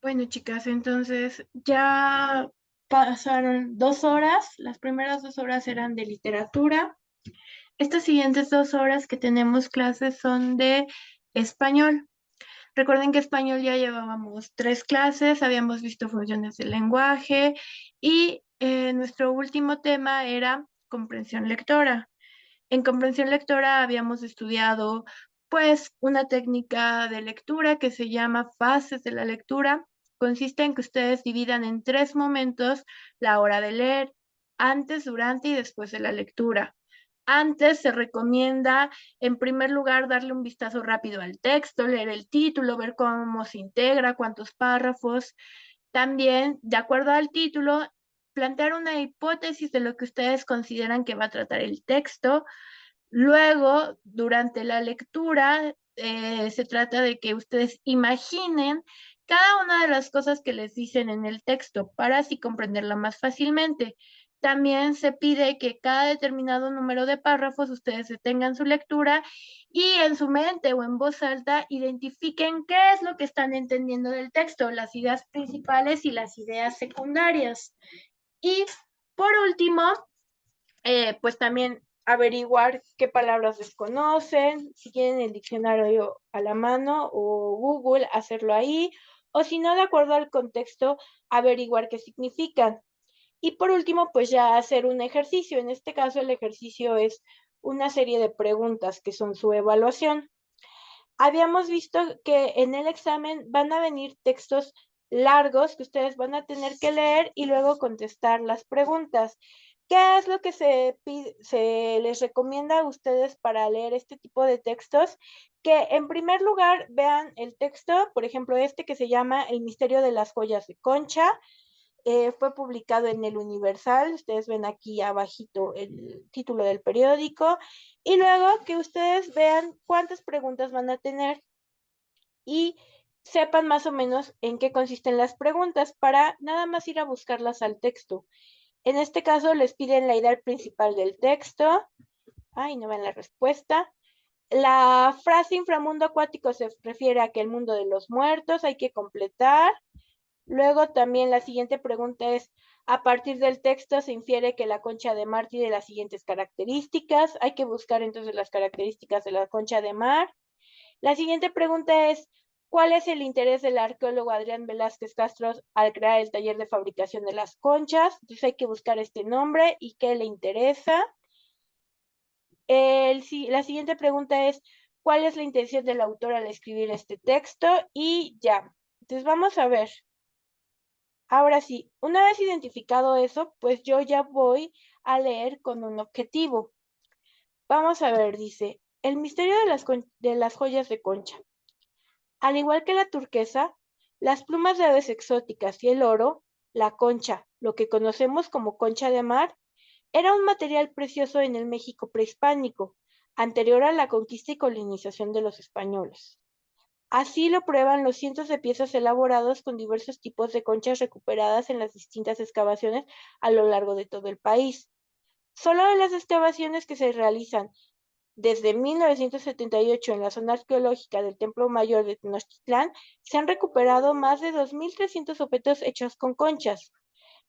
Bueno, chicas, entonces ya pasaron 2 horas. Las primeras 2 horas eran de literatura. Estas siguientes 2 horas que tenemos clases son de español. Recuerden que español ya llevábamos 3 clases, habíamos visto funciones del lenguaje y nuestro último tema era comprensión lectora. En comprensión lectora habíamos estudiado pues una técnica de lectura que se llama fases de la lectura. Consiste en que ustedes dividan en 3 momentos la hora de leer, antes, durante y después de la lectura. Antes se recomienda, en primer lugar, darle un vistazo rápido al texto, leer el título, ver cómo se integra, cuántos párrafos. También, de acuerdo al título, plantear una hipótesis de lo que ustedes consideran que va a tratar el texto. Luego, durante la lectura, se trata de que ustedes imaginen cada una de las cosas que les dicen en el texto para así comprenderla más fácilmente. También se pide que cada determinado número de párrafos ustedes detengan su lectura y en su mente o en voz alta identifiquen qué es lo que están entendiendo del texto, las ideas principales y las ideas secundarias. Y por último, pues también averiguar qué palabras desconocen, si tienen el diccionario a la mano o Google, hacerlo ahí, o si no, de acuerdo al contexto, averiguar qué significan. Y por último, pues ya hacer un ejercicio. En este caso, el ejercicio es una serie de preguntas que son su evaluación. Habíamos visto que en el examen van a venir textos largos que ustedes van a tener que leer y luego contestar las preguntas. ¿Qué es lo que se les recomienda a ustedes para leer este tipo de textos? Que en primer lugar vean el texto, por ejemplo, este que se llama El misterio de las joyas de Concha. Fue publicado en el Universal, ustedes ven aquí abajito el título del periódico, y luego que ustedes vean cuántas preguntas van a tener y sepan más o menos en qué consisten las preguntas para nada más ir a buscarlas al texto. En este caso les piden la idea principal del texto. Ay, no ven la respuesta. La frase inframundo acuático se refiere a que el mundo de los muertos hay que completar. Luego también la siguiente pregunta es, a partir del texto se infiere que la concha de mar tiene las siguientes características. Hay que buscar entonces las características de la concha de mar. La siguiente pregunta es, ¿cuál es el interés del arqueólogo Adrián Velázquez Castro al crear el taller de fabricación de las conchas? Entonces hay que buscar este nombre y qué le interesa. La siguiente pregunta es, ¿cuál es la intención del autor al escribir este texto? Y ya. Entonces vamos a ver. Ahora sí, una vez identificado eso, pues yo ya voy a leer con un objetivo. Vamos a ver, dice, el misterio de las joyas de Concha. Al igual que la turquesa, las plumas de aves exóticas y el oro, la concha, lo que conocemos como concha de mar, era un material precioso en el México prehispánico, anterior a la conquista y colonización de los españoles. Así lo prueban los cientos de piezas elaboradas con diversos tipos de conchas recuperadas en las distintas excavaciones a lo largo de todo el país. Solo en las excavaciones que se realizan desde 1978 en la zona arqueológica del Templo Mayor de Tenochtitlán se han recuperado más de 2.300 objetos hechos con conchas.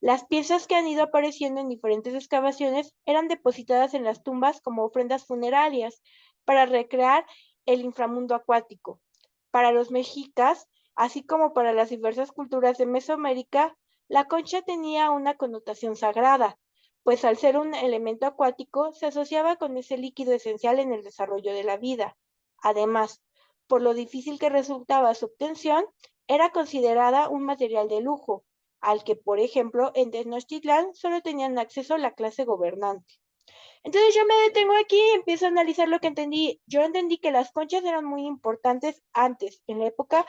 Las piezas que han ido apareciendo en diferentes excavaciones eran depositadas en las tumbas como ofrendas funerarias para recrear el inframundo acuático. Para los mexicas, así como para las diversas culturas de Mesoamérica, la concha tenía una connotación sagrada, pues al ser un elemento acuático se asociaba con ese líquido esencial en el desarrollo de la vida. Además, por lo difícil que resultaba su obtención, era considerada un material de lujo, al que, por ejemplo, en Tenochtitlán solo tenían acceso la clase gobernante. Entonces yo me detengo aquí y empiezo a analizar lo que entendí. Yo entendí que las conchas eran muy importantes antes, en la época,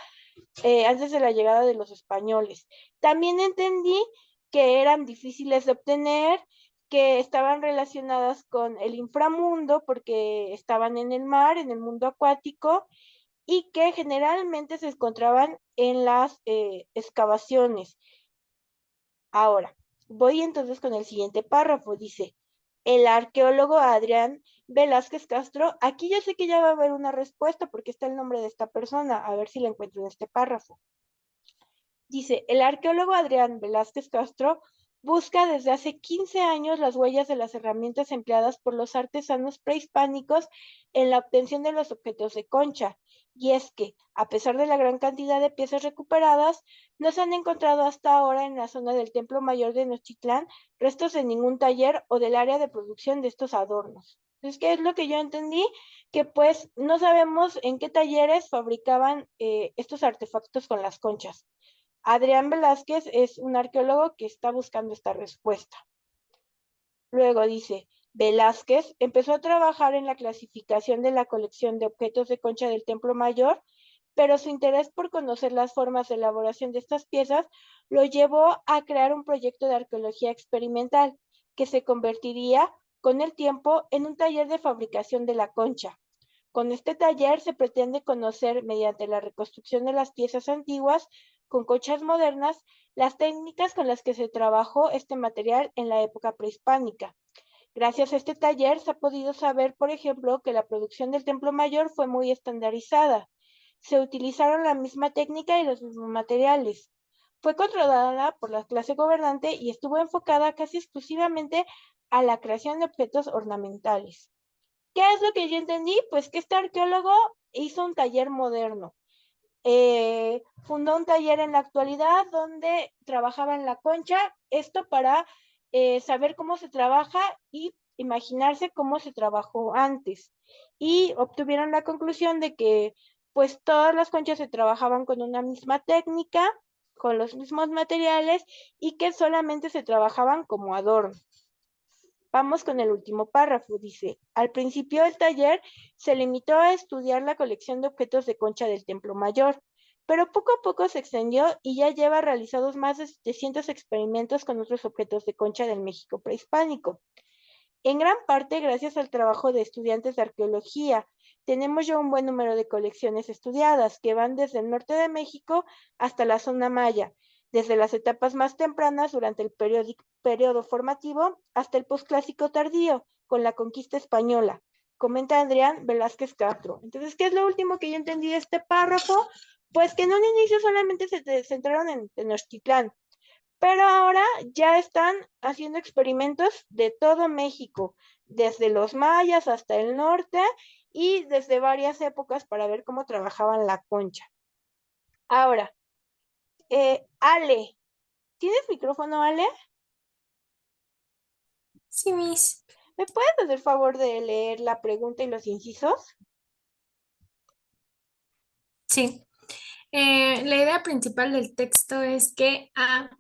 antes de la llegada de los españoles. También entendí que eran difíciles de obtener, que estaban relacionadas con el inframundo porque estaban en el mar, en el mundo acuático, y que generalmente se encontraban en las excavaciones. Ahora, voy entonces con el siguiente párrafo. Dice, el arqueólogo Adrián Velázquez Castro, aquí ya sé que ya va a haber una respuesta porque está el nombre de esta persona, a ver si la encuentro en este párrafo. Dice, el arqueólogo Adrián Velázquez Castro busca desde hace 15 años las huellas de las herramientas empleadas por los artesanos prehispánicos en la obtención de los objetos de concha. Y es que, a pesar de la gran cantidad de piezas recuperadas, no se han encontrado hasta ahora en la zona del Templo Mayor de Nochitlán restos de ningún taller o del área de producción de estos adornos. Entonces, ¿qué es lo que yo entendí? Que pues no sabemos en qué talleres fabricaban estos artefactos con las conchas. Adrián Velázquez es un arqueólogo que está buscando esta respuesta. Luego dice, Velázquez empezó a trabajar en la clasificación de la colección de objetos de concha del Templo Mayor, pero su interés por conocer las formas de elaboración de estas piezas lo llevó a crear un proyecto de arqueología experimental que se convertiría con el tiempo en un taller de fabricación de la concha. Con este taller se pretende conocer, mediante la reconstrucción de las piezas antiguas con conchas modernas, las técnicas con las que se trabajó este material en la época prehispánica. Gracias a este taller se ha podido saber, por ejemplo, que la producción del Templo Mayor fue muy estandarizada. Se utilizaron la misma técnica y los mismos materiales. Fue controlada por la clase gobernante y estuvo enfocada casi exclusivamente a la creación de objetos ornamentales. ¿Qué es lo que yo entendí? Pues que este arqueólogo hizo un taller moderno. Fundó un taller en la actualidad donde trabajaba en la concha, esto para saber cómo se trabaja y imaginarse cómo se trabajó antes. Y obtuvieron la conclusión de que pues todas las conchas se trabajaban con una misma técnica, con los mismos materiales y que solamente se trabajaban como adorno. Vamos con el último párrafo. Dice, al principio del taller se limitó a estudiar la colección de objetos de concha del Templo Mayor, pero poco a poco se extendió y ya lleva realizados más de 700 experimentos con otros objetos de concha del México prehispánico. En gran parte gracias al trabajo de estudiantes de arqueología, tenemos ya un buen número de colecciones estudiadas que van desde el norte de México hasta la zona maya, desde las etapas más tempranas durante el periodo formativo hasta el posclásico tardío, con la conquista española, comenta Adrián Velázquez Castro. Entonces, ¿qué es lo último que yo entendí de este párrafo? Pues que en un inicio solamente se centraron en Tenochtitlán, pero ahora ya están haciendo experimentos de todo México, desde los mayas hasta el norte y desde varias épocas para ver cómo trabajaban la concha. Ahora, Ale, ¿tienes micrófono, Ale? Sí, Miss. ¿Me puedes hacer el favor de leer la pregunta y los incisos? Sí. La idea principal del texto es que A.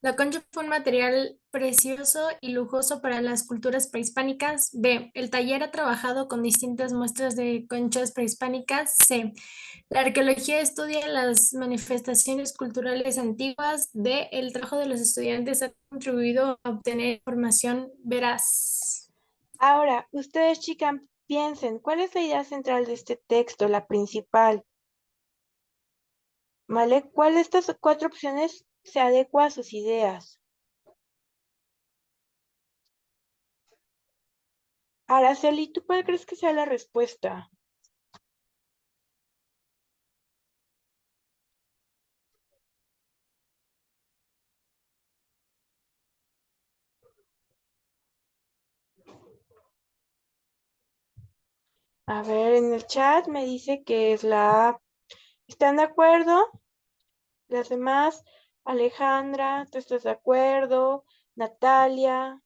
La concha fue un material precioso y lujoso para las culturas prehispánicas. B. El taller ha trabajado con distintas muestras de conchas prehispánicas. C. La arqueología estudia las manifestaciones culturales antiguas. D. El trabajo de los estudiantes ha contribuido a obtener información veraz. Ahora, ustedes, chicas, piensen, ¿cuál es la idea central de este texto, la principal? ¿Vale? ¿Cuál de estas cuatro opciones se adecua a sus ideas? Araceli, ¿tú cuál crees que sea la respuesta? A ver, en el chat me dice que es la A. ¿Están de acuerdo? Las demás, Alejandra, ¿tú estás de acuerdo? Natalia.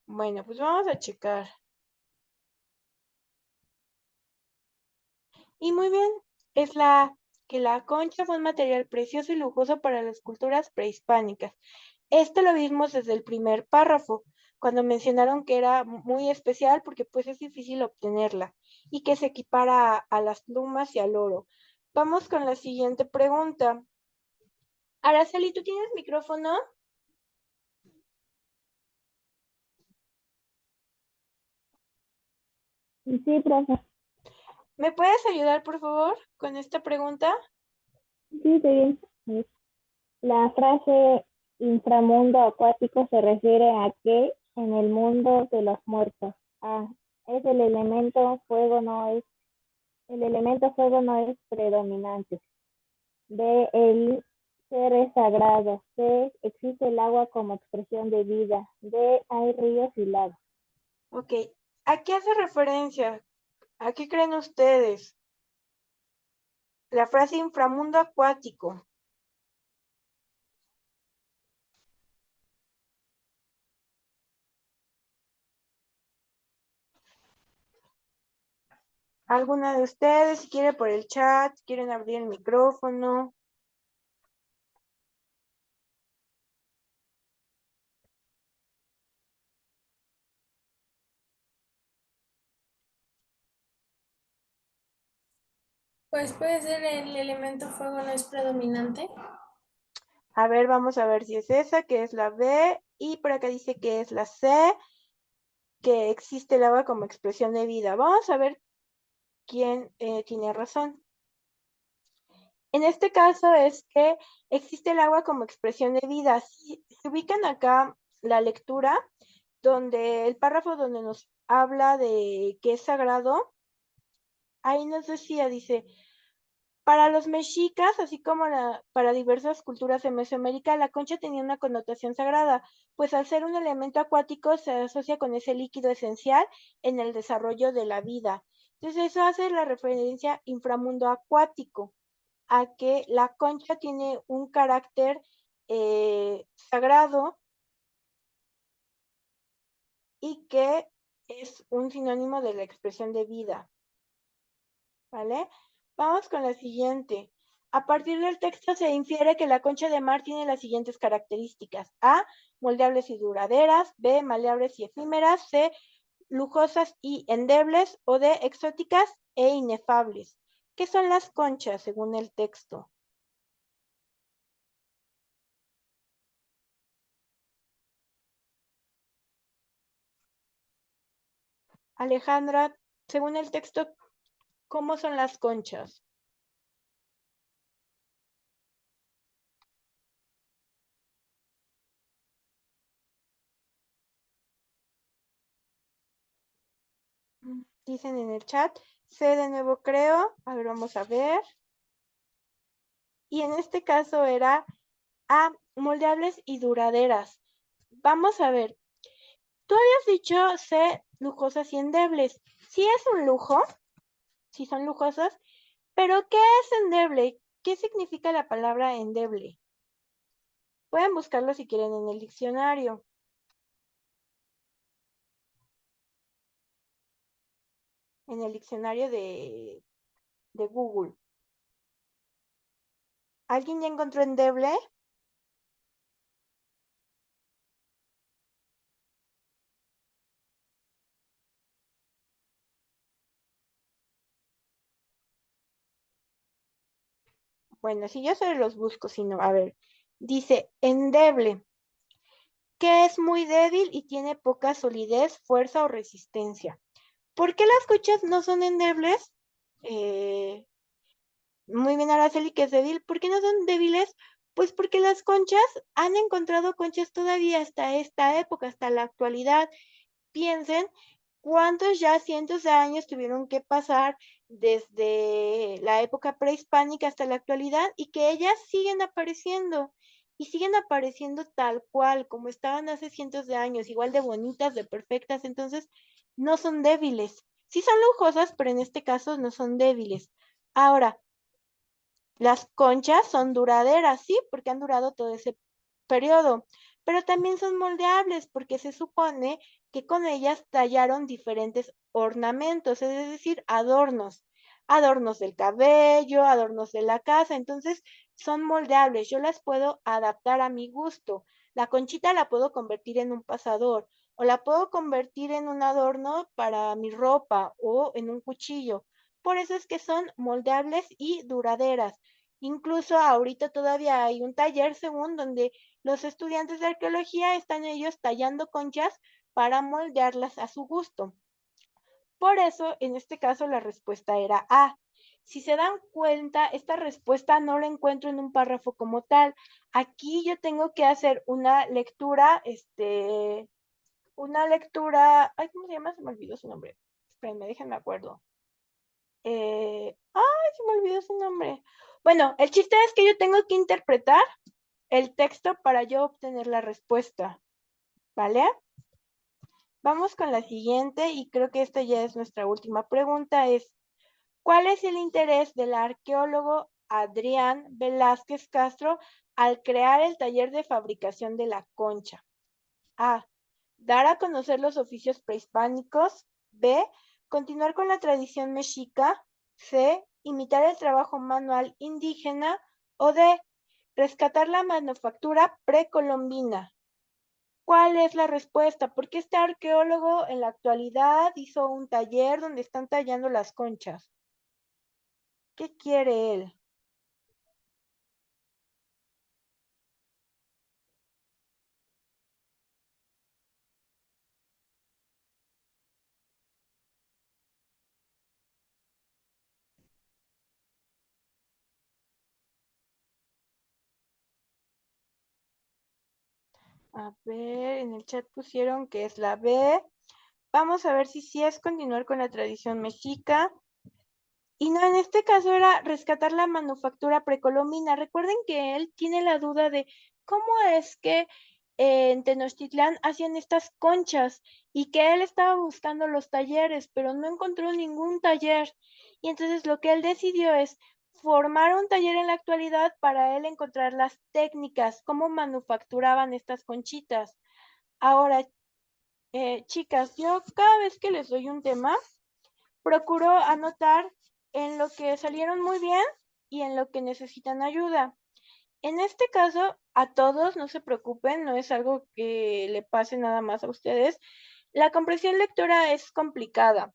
Bueno, pues vamos a checar. Y muy bien, es la A, que la concha fue un material precioso y lujoso para las culturas prehispánicas. Esto lo vimos desde el primer párrafo, cuando mencionaron que era muy especial porque pues es difícil obtenerla y que se equipara a las plumas y al oro. Vamos con la siguiente pregunta. Araceli, ¿tú tienes micrófono? Sí, profe. ¿Me puedes ayudar, por favor, con esta pregunta? Sí, estoy bien. La frase, Inframundo acuático se refiere a que en el mundo de los muertos. A. Es el elemento fuego no es predominante. B. El ser es sagrado. C. Existe el agua como expresión de vida. D. Hay ríos y lagos. Ok, ¿a qué hace referencia? ¿A qué creen ustedes? La frase inframundo acuático. ¿Alguna de ustedes? Si quiere por el chat, quieren abrir el micrófono. Pues puede ser el elemento fuego no es predominante. A ver, vamos a ver si es esa, que es la B. Y por acá dice que es la C, que existe el agua como expresión de vida. Vamos a ver quién tiene razón. En este caso es que existe el agua como expresión de vida. Si se ubican acá la lectura, donde el párrafo donde nos habla de que es sagrado, ahí nos decía, dice, para los mexicas, así como para diversas culturas en Mesoamérica, la concha tenía una connotación sagrada, pues al ser un elemento acuático se asocia con ese líquido esencial en el desarrollo de la vida. Entonces eso hace la referencia inframundo acuático, a que la concha tiene un carácter sagrado y que es un sinónimo de la expresión de vida. ¿Vale? Vamos con la siguiente. A partir del texto se infiere que la concha de mar tiene las siguientes características. A, moldeables y duraderas. B, maleables y efímeras. C, lujosas y endebles. O D, exóticas e inefables. ¿Qué son las conchas según el texto? Alejandra, según el texto, ¿cómo son las conchas? Dicen en el chat. C de nuevo creo. A ver, vamos a ver. Y en este caso era A, moldeables y duraderas. Vamos a ver. Tú habías dicho C, lujosas y endebles. Sí es un lujo, sí son lujosas, pero ¿qué es endeble? ¿Qué significa la palabra endeble? Pueden buscarlo si quieren en el diccionario. En el diccionario de Google. ¿Alguien ya encontró endeble? Bueno, si yo se los busco, si no, a ver. Dice endeble, que es muy débil y tiene poca solidez, fuerza o resistencia. ¿Por qué las conchas no son endebles? Muy bien, Araceli, que es débil. ¿Por qué no son débiles? Pues porque las conchas han encontrado conchas todavía hasta esta época, hasta la actualidad. Piensen cuántos ya cientos de años tuvieron que pasar desde la época prehispánica hasta la actualidad y que ellas siguen apareciendo y siguen apareciendo tal cual como estaban hace cientos de años, igual de bonitas, de perfectas, entonces no son débiles. Sí son lujosas, pero en este caso no son débiles. Ahora, las conchas son duraderas, sí, porque han durado todo ese periodo, pero también son moldeables porque se supone que con ellas tallaron diferentes ornamentos, es decir, adornos, adornos del cabello, adornos de la casa, entonces son moldeables, yo las puedo adaptar a mi gusto. La conchita la puedo convertir en un pasador o la puedo convertir en un adorno para mi ropa o en un cuchillo. Por eso es que son moldeables y duraderas. Incluso ahorita todavía hay un taller, según, donde los estudiantes de arqueología están ellos tallando conchas para moldearlas a su gusto. Por eso, en este caso, la respuesta era A. Si se dan cuenta, esta respuesta no la encuentro en un párrafo como tal. Aquí yo tengo que hacer una lectura, ay, ¿cómo se llama? Se me olvidó su nombre. Espérenme, déjenme acuerdo. Ay, se me olvidó su nombre. Bueno, el chiste es que yo tengo que interpretar el texto para yo obtener la respuesta, ¿vale? Vamos con la siguiente y creo que esta ya es nuestra última pregunta, es ¿cuál es el interés del arqueólogo Adrián Velázquez Castro al crear el taller de fabricación de la concha? A. Dar a conocer los oficios prehispánicos. B. Continuar con la tradición mexica. C. Imitar el trabajo manual indígena. O D. Rescatar la manufactura precolombina. ¿Cuál es la respuesta? Porque este arqueólogo en la actualidad hizo un taller donde están tallando las conchas. ¿Qué quiere él? A ver, en el chat pusieron que es la B. Vamos a ver si sí es continuar con la tradición mexica. Y no, en este caso era rescatar la manufactura precolombina. Recuerden que él tiene la duda de cómo es que en Tenochtitlán hacían estas conchas y que él estaba buscando los talleres, pero no encontró ningún taller. Y entonces lo que él decidió es formar un taller en la actualidad para él encontrar las técnicas, cómo manufacturaban estas conchitas. Ahora, chicas, yo cada vez que les doy un tema, procuro anotar en lo que salieron muy bien y en lo que necesitan ayuda. En este caso, a todos, no se preocupen, no es algo que le pase nada más a ustedes. La comprensión lectora es complicada,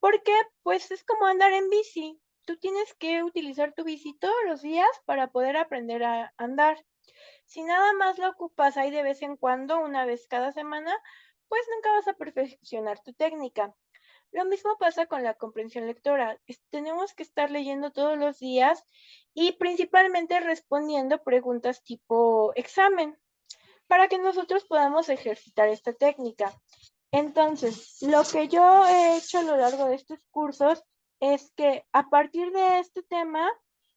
porque pues es como andar en bici. Tú tienes que utilizar tu bici todos los días para poder aprender a andar. Si nada más la ocupas ahí de vez en cuando, una vez cada semana, pues nunca vas a perfeccionar tu técnica. Lo mismo pasa con la comprensión lectora. Tenemos que estar leyendo todos los días y principalmente respondiendo preguntas tipo examen para que nosotros podamos ejercitar esta técnica. Entonces, lo que yo he hecho a lo largo de estos cursos es que a partir de este tema,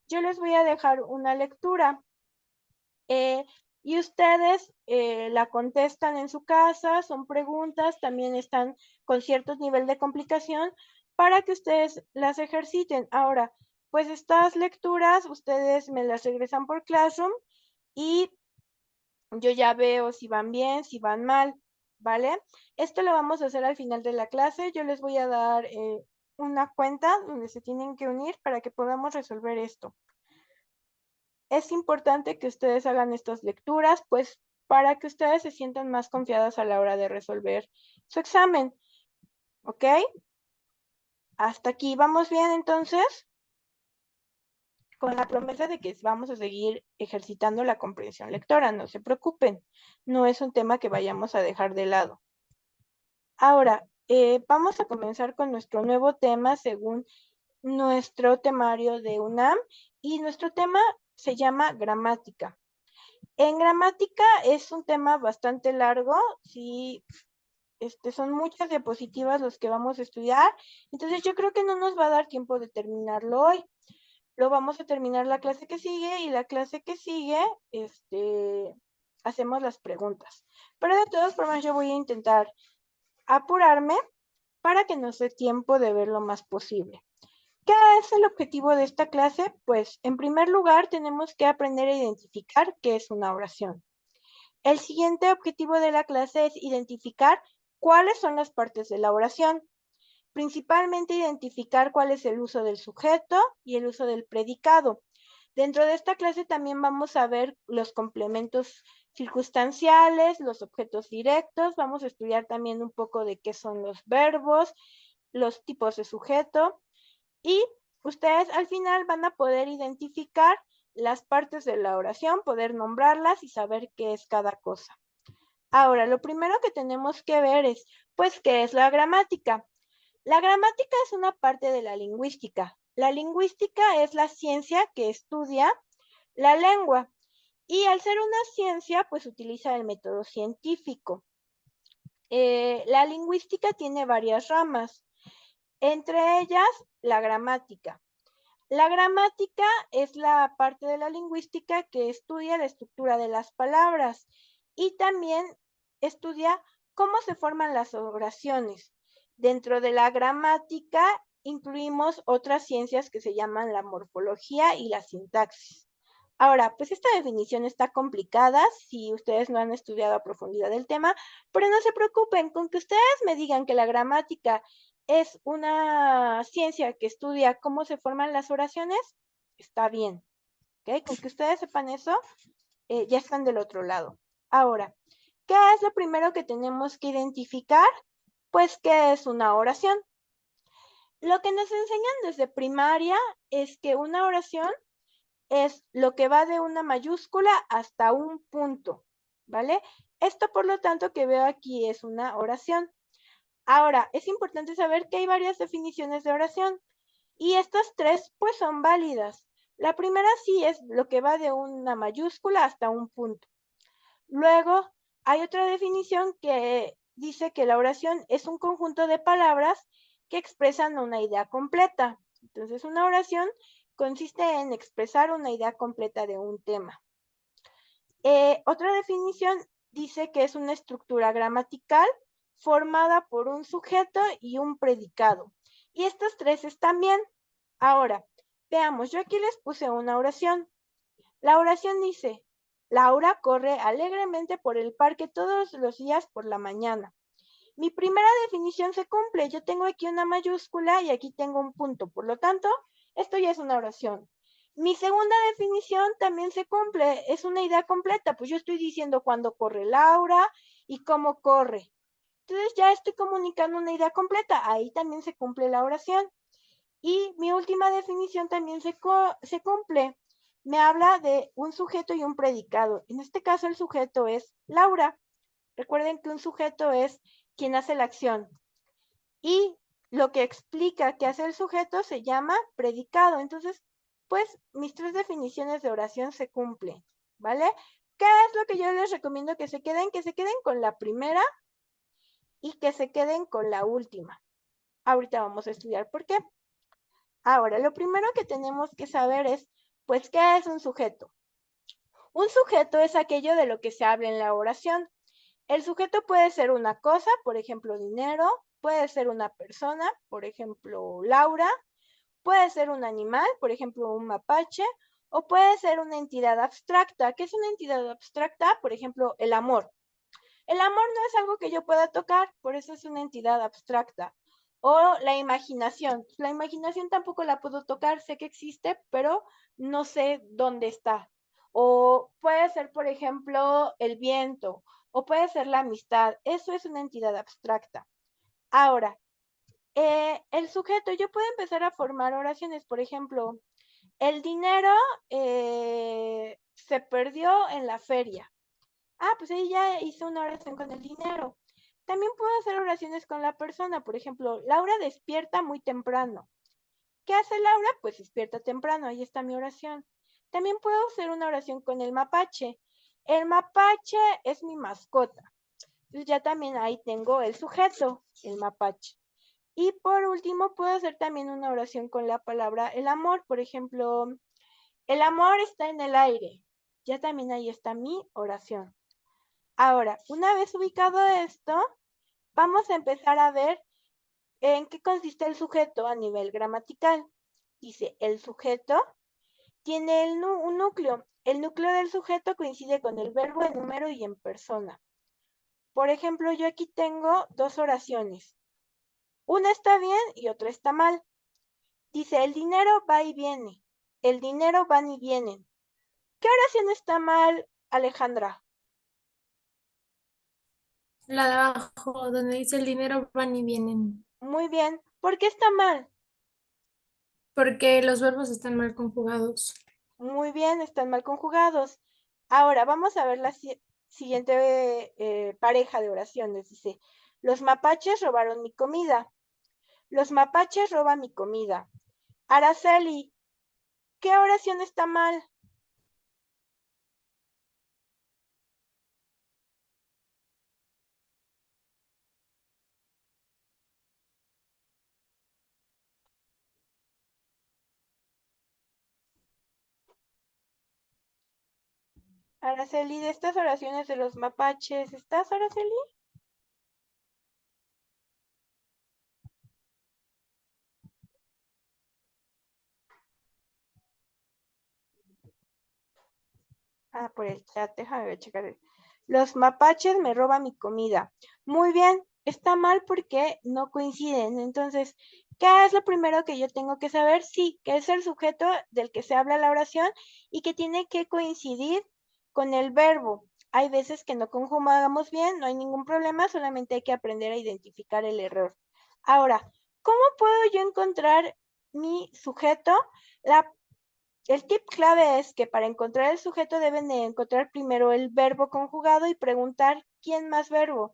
yo les voy a dejar una lectura y ustedes la contestan en su casa, son preguntas, también están con cierto nivel de complicación para que ustedes las ejerciten. Ahora, pues estas lecturas ustedes me las regresan por Classroom y yo ya veo si van bien, si van mal, ¿vale? Esto lo vamos a hacer al final de la clase. Yo les voy a dar una cuenta donde se tienen que unir para que podamos resolver esto. Es importante que ustedes hagan estas lecturas, pues para que ustedes se sientan más confiadas a la hora de resolver su examen. ¿Ok? Hasta aquí, ¿vamos bien entonces? Con la promesa de que vamos a seguir ejercitando la comprensión lectora, no se preocupen. No es un tema que vayamos a dejar de lado. Ahora, vamos a comenzar con nuestro nuevo tema según nuestro temario de UNAM y nuestro tema se llama gramática. En gramática es un tema bastante largo, sí, son muchas diapositivas los que vamos a estudiar, entonces yo creo que no nos va a dar tiempo de terminarlo hoy. Lo vamos a terminar la clase que sigue y la clase que sigue, hacemos las preguntas. Pero de todas formas yo voy a intentar apurarme para que nos dé tiempo de ver lo más posible. ¿Qué es el objetivo de esta clase? Pues en primer lugar tenemos que aprender a identificar qué es una oración. El siguiente objetivo de la clase es identificar cuáles son las partes de la oración, principalmente identificar cuál es el uso del sujeto y el uso del predicado. Dentro de esta clase también vamos a ver los complementos circunstanciales, los objetos directos, vamos a estudiar también un poco de qué son los verbos, los tipos de sujeto y ustedes al final van a poder identificar las partes de la oración, poder nombrarlas y saber qué es cada cosa. Ahora, lo primero que tenemos que ver es, pues, ¿qué es la gramática? La gramática es una parte de la lingüística. La lingüística es la ciencia que estudia la lengua y al ser una ciencia, pues utiliza el método científico. La lingüística tiene varias ramas, entre ellas la gramática. La gramática es la parte de la lingüística que estudia la estructura de las palabras y también estudia cómo se forman las oraciones. Dentro de la gramática incluimos otras ciencias que se llaman la morfología y la sintaxis. Ahora, pues esta definición está complicada si ustedes no han estudiado a profundidad el tema, pero no se preocupen, con que ustedes me digan que la gramática es una ciencia que estudia cómo se forman las oraciones, está bien, ¿ok? Con que ustedes sepan eso, ya están del otro lado. Ahora, ¿qué es lo primero que tenemos que identificar? Pues, ¿qué es una oración? Lo que nos enseñan desde primaria es que una oración es lo que va de una mayúscula hasta un punto, ¿vale? Esto, por lo tanto, que veo aquí es una oración. Ahora, es importante saber que hay varias definiciones de oración y estas tres, pues, son válidas. La primera sí es lo que va de una mayúscula hasta un punto. Luego, hay otra definición que dice que la oración es un conjunto de palabras que expresan una idea completa. Entonces, una oración consiste en expresar una idea completa de un tema. Otra definición dice que es una estructura gramatical formada por un sujeto y un predicado. Y estas tres están bien. Ahora, veamos, yo aquí les puse una oración. La oración dice, Laura corre alegremente por el parque todos los días por la mañana. Mi primera definición se cumple. Yo tengo aquí una mayúscula y aquí tengo un punto. Por lo tanto, esto ya es una oración. Mi segunda definición también se cumple. Es una idea completa. Pues yo estoy diciendo cuándo corre Laura y cómo corre. Entonces ya estoy comunicando una idea completa. Ahí también se cumple la oración. Y mi última definición también se cumple. Me habla de un sujeto y un predicado. En este caso el sujeto es Laura. Recuerden que un sujeto es quien hace la acción. Y lo que explica que hace el sujeto se llama predicado. Entonces, pues mis tres definiciones de oración se cumplen, ¿vale? ¿Qué es lo que yo les recomiendo que se queden? Que se queden con la primera y que se queden con la última. Ahorita vamos a estudiar por qué. Ahora, lo primero que tenemos que saber es, pues, ¿qué es un sujeto? Un sujeto es aquello de lo que se habla en la oración. El sujeto puede ser una cosa, por ejemplo, dinero, puede ser una persona, por ejemplo, Laura, puede ser un animal, por ejemplo, un mapache, o puede ser una entidad abstracta. ¿Qué es una entidad abstracta? Por ejemplo, el amor. El amor no es algo que yo pueda tocar, por eso es una entidad abstracta. O la imaginación. La imaginación tampoco la puedo tocar, sé que existe, pero no sé dónde está. O puede ser, por ejemplo, el viento, o puede ser la amistad. Eso es una entidad abstracta. Ahora, el sujeto, yo puedo empezar a formar oraciones, por ejemplo, el dinero se perdió en la feria. Pues ahí ya hice una oración con el dinero. También puedo hacer oraciones con la persona. Por ejemplo, Laura despierta muy temprano. ¿Qué hace Laura? Pues despierta temprano. Ahí está mi oración. También puedo hacer una oración con el mapache. El mapache es mi mascota. Entonces ya también ahí tengo el sujeto, el mapache. Y por último, puedo hacer también una oración con la palabra el amor. Por ejemplo, el amor está en el aire. Ya también ahí está mi oración. Ahora, una vez ubicado esto, vamos a empezar a ver en qué consiste el sujeto a nivel gramatical. Dice, el sujeto tiene un núcleo. El núcleo del sujeto coincide con el verbo en número y en persona. Por ejemplo, yo aquí tengo dos oraciones. Una está bien y otra está mal. Dice, el dinero va y viene. El dinero van y vienen. ¿Qué oración está mal, Alejandra? La de abajo, donde dice el dinero van y vienen, Muy bien. ¿Por qué está mal? porque los verbos están mal conjugados. Muy bien, están mal conjugados. Ahora vamos a ver la siguiente pareja de oraciones. Dice, los mapaches robaron mi comida. Los mapaches roban mi comida. Araceli, ¿qué oración está mal? Araceli, de estas oraciones de los mapaches, ¿estás, Araceli? Ah, por el chat, déjame checar. Los mapaches me roban mi comida. Muy bien, está mal porque no coinciden. Entonces, ¿qué es lo primero que yo tengo que saber? Sí, que es el sujeto del que se habla la oración y que tiene que coincidir con el verbo. Hay veces que no conjugamos bien, no hay ningún problema, solamente hay que aprender a identificar el error. Ahora, ¿cómo puedo yo encontrar mi sujeto? El tip clave es que para encontrar el sujeto deben de encontrar primero el verbo conjugado y preguntar quién más verbo.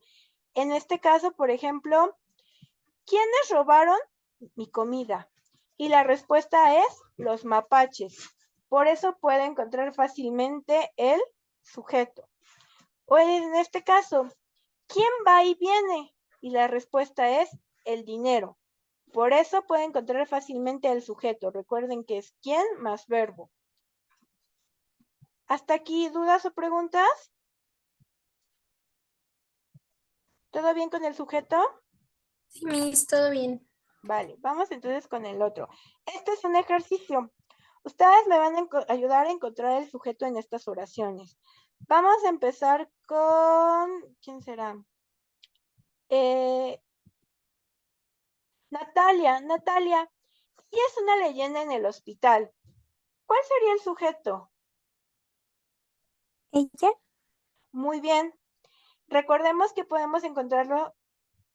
En este caso, por ejemplo, ¿quiénes robaron mi comida? Y la respuesta es los mapaches. Por eso puede encontrar fácilmente el sujeto. O en este caso, ¿quién va y viene? Y la respuesta es el dinero. Por eso puede encontrar fácilmente el sujeto. Recuerden que es quién más verbo. ¿Hasta aquí dudas o preguntas? ¿Todo bien con el sujeto? Sí, Miss, todo bien. Vale, vamos entonces con el otro. Este es un ejercicio. Ustedes me van a ayudar a encontrar el sujeto en estas oraciones. Vamos a empezar con... ¿Quién será? Natalia. Natalia, ¿quién es una leyenda en el hospital? ¿Cuál sería el sujeto? Ella, Muy bien. Recordemos que podemos encontrarlo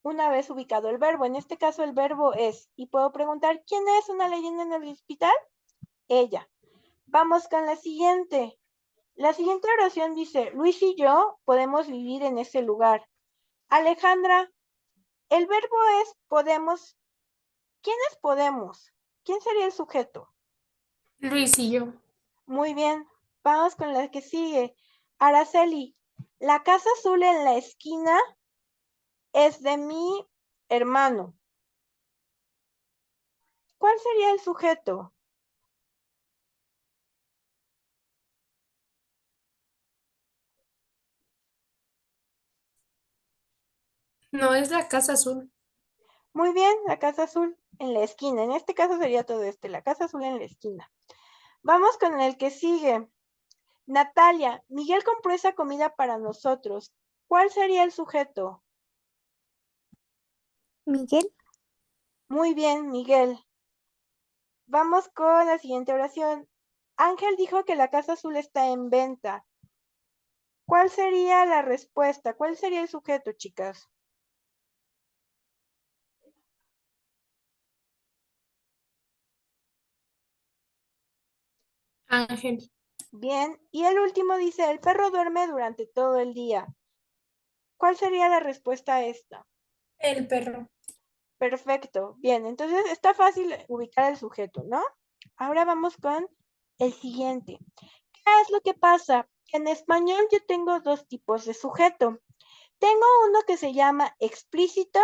una vez ubicado el verbo. En este caso el verbo es. Y puedo preguntar, ¿quién es una leyenda en el hospital? Ella. Vamos con la siguiente. La siguiente oración dice, Luis y yo podemos vivir en ese lugar. Alejandra, el verbo es podemos. ¿Quién es podemos? ¿Quién sería el sujeto? Luis y yo. Muy bien. Vamos con la que sigue. Araceli, la casa azul en la esquina es de mi hermano. ¿Cuál sería el sujeto? No es la casa azul. Muy bien, la casa azul en la esquina. En este caso sería todo la casa azul en la esquina. Vamos con el que sigue. Natalia, Miguel compró esa comida para nosotros. ¿Cuál sería el sujeto? Miguel, Muy bien, Miguel. Vamos con la siguiente oración. Ángel dijo que la casa azul está en venta. ¿Cuál sería la respuesta? ¿Cuál sería el sujeto, chicas? Ángel. Bien. Y el último dice, el perro duerme durante todo el día. ¿Cuál sería la respuesta a esta? El perro. Perfecto. Bien, entonces está fácil ubicar el sujeto, ¿no? Ahora vamos con el siguiente. ¿Qué es lo que pasa? En español yo tengo dos tipos de sujeto. Tengo uno que se llama explícito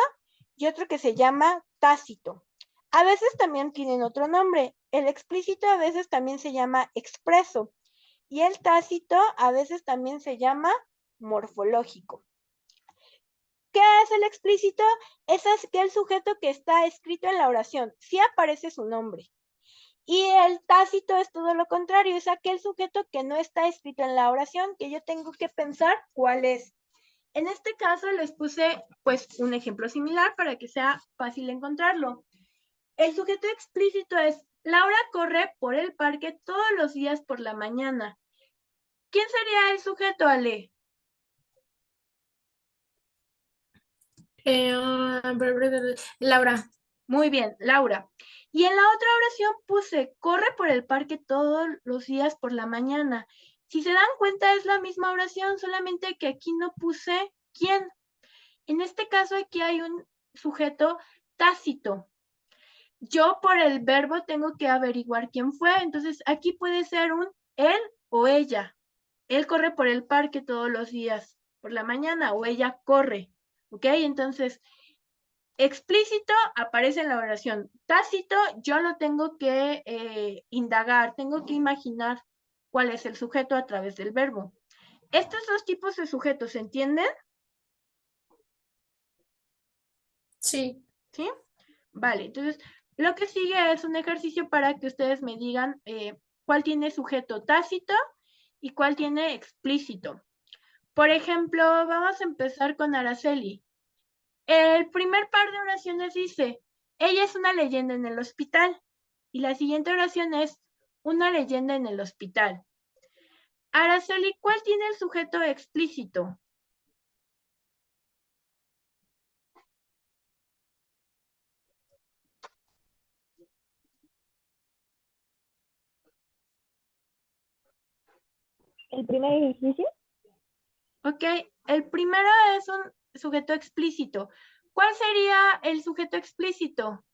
y otro que se llama tácito. A veces también tienen otro nombre. El explícito a veces también se llama expreso y el tácito a veces también se llama morfológico. ¿Qué es el explícito? Es aquel sujeto que está escrito en la oración. Sí aparece su nombre. Y el tácito es todo lo contrario, es aquel sujeto que no está escrito en la oración, que yo tengo que pensar cuál es. En este caso les puse pues un ejemplo similar para que sea fácil encontrarlo. El sujeto explícito es Laura corre por el parque todos los días por la mañana. ¿Quién sería el sujeto, Ale? Laura. Muy bien, Laura. Y en la otra oración puse, corre por el parque todos los días por la mañana. Si se dan cuenta, es la misma oración, solamente que aquí no puse quién. En este caso, aquí hay un sujeto tácito. yo por el verbo tengo que averiguar quién fue. Entonces, aquí puede ser un él o ella. Él corre por el parque todos los días por la mañana o ella corre. ¿Ok? Entonces, explícito aparece en la oración. Tácito, yo lo tengo que indagar, tengo que imaginar cuál es el sujeto a través del verbo. Estos dos tipos de sujetos, ¿se entienden? Sí. ¿Sí? Vale, entonces lo que sigue es un ejercicio para que ustedes me digan cuál tiene sujeto tácito y cuál tiene explícito. Por ejemplo, vamos a empezar con Araceli. El primer par de oraciones dice, ella es una leyenda en el hospital. Y la siguiente oración es, una leyenda en el hospital. Araceli, ¿cuál tiene el sujeto explícito? El primer ejercicio, Ok, el primero es un sujeto explícito. ¿Cuál sería el sujeto explícito?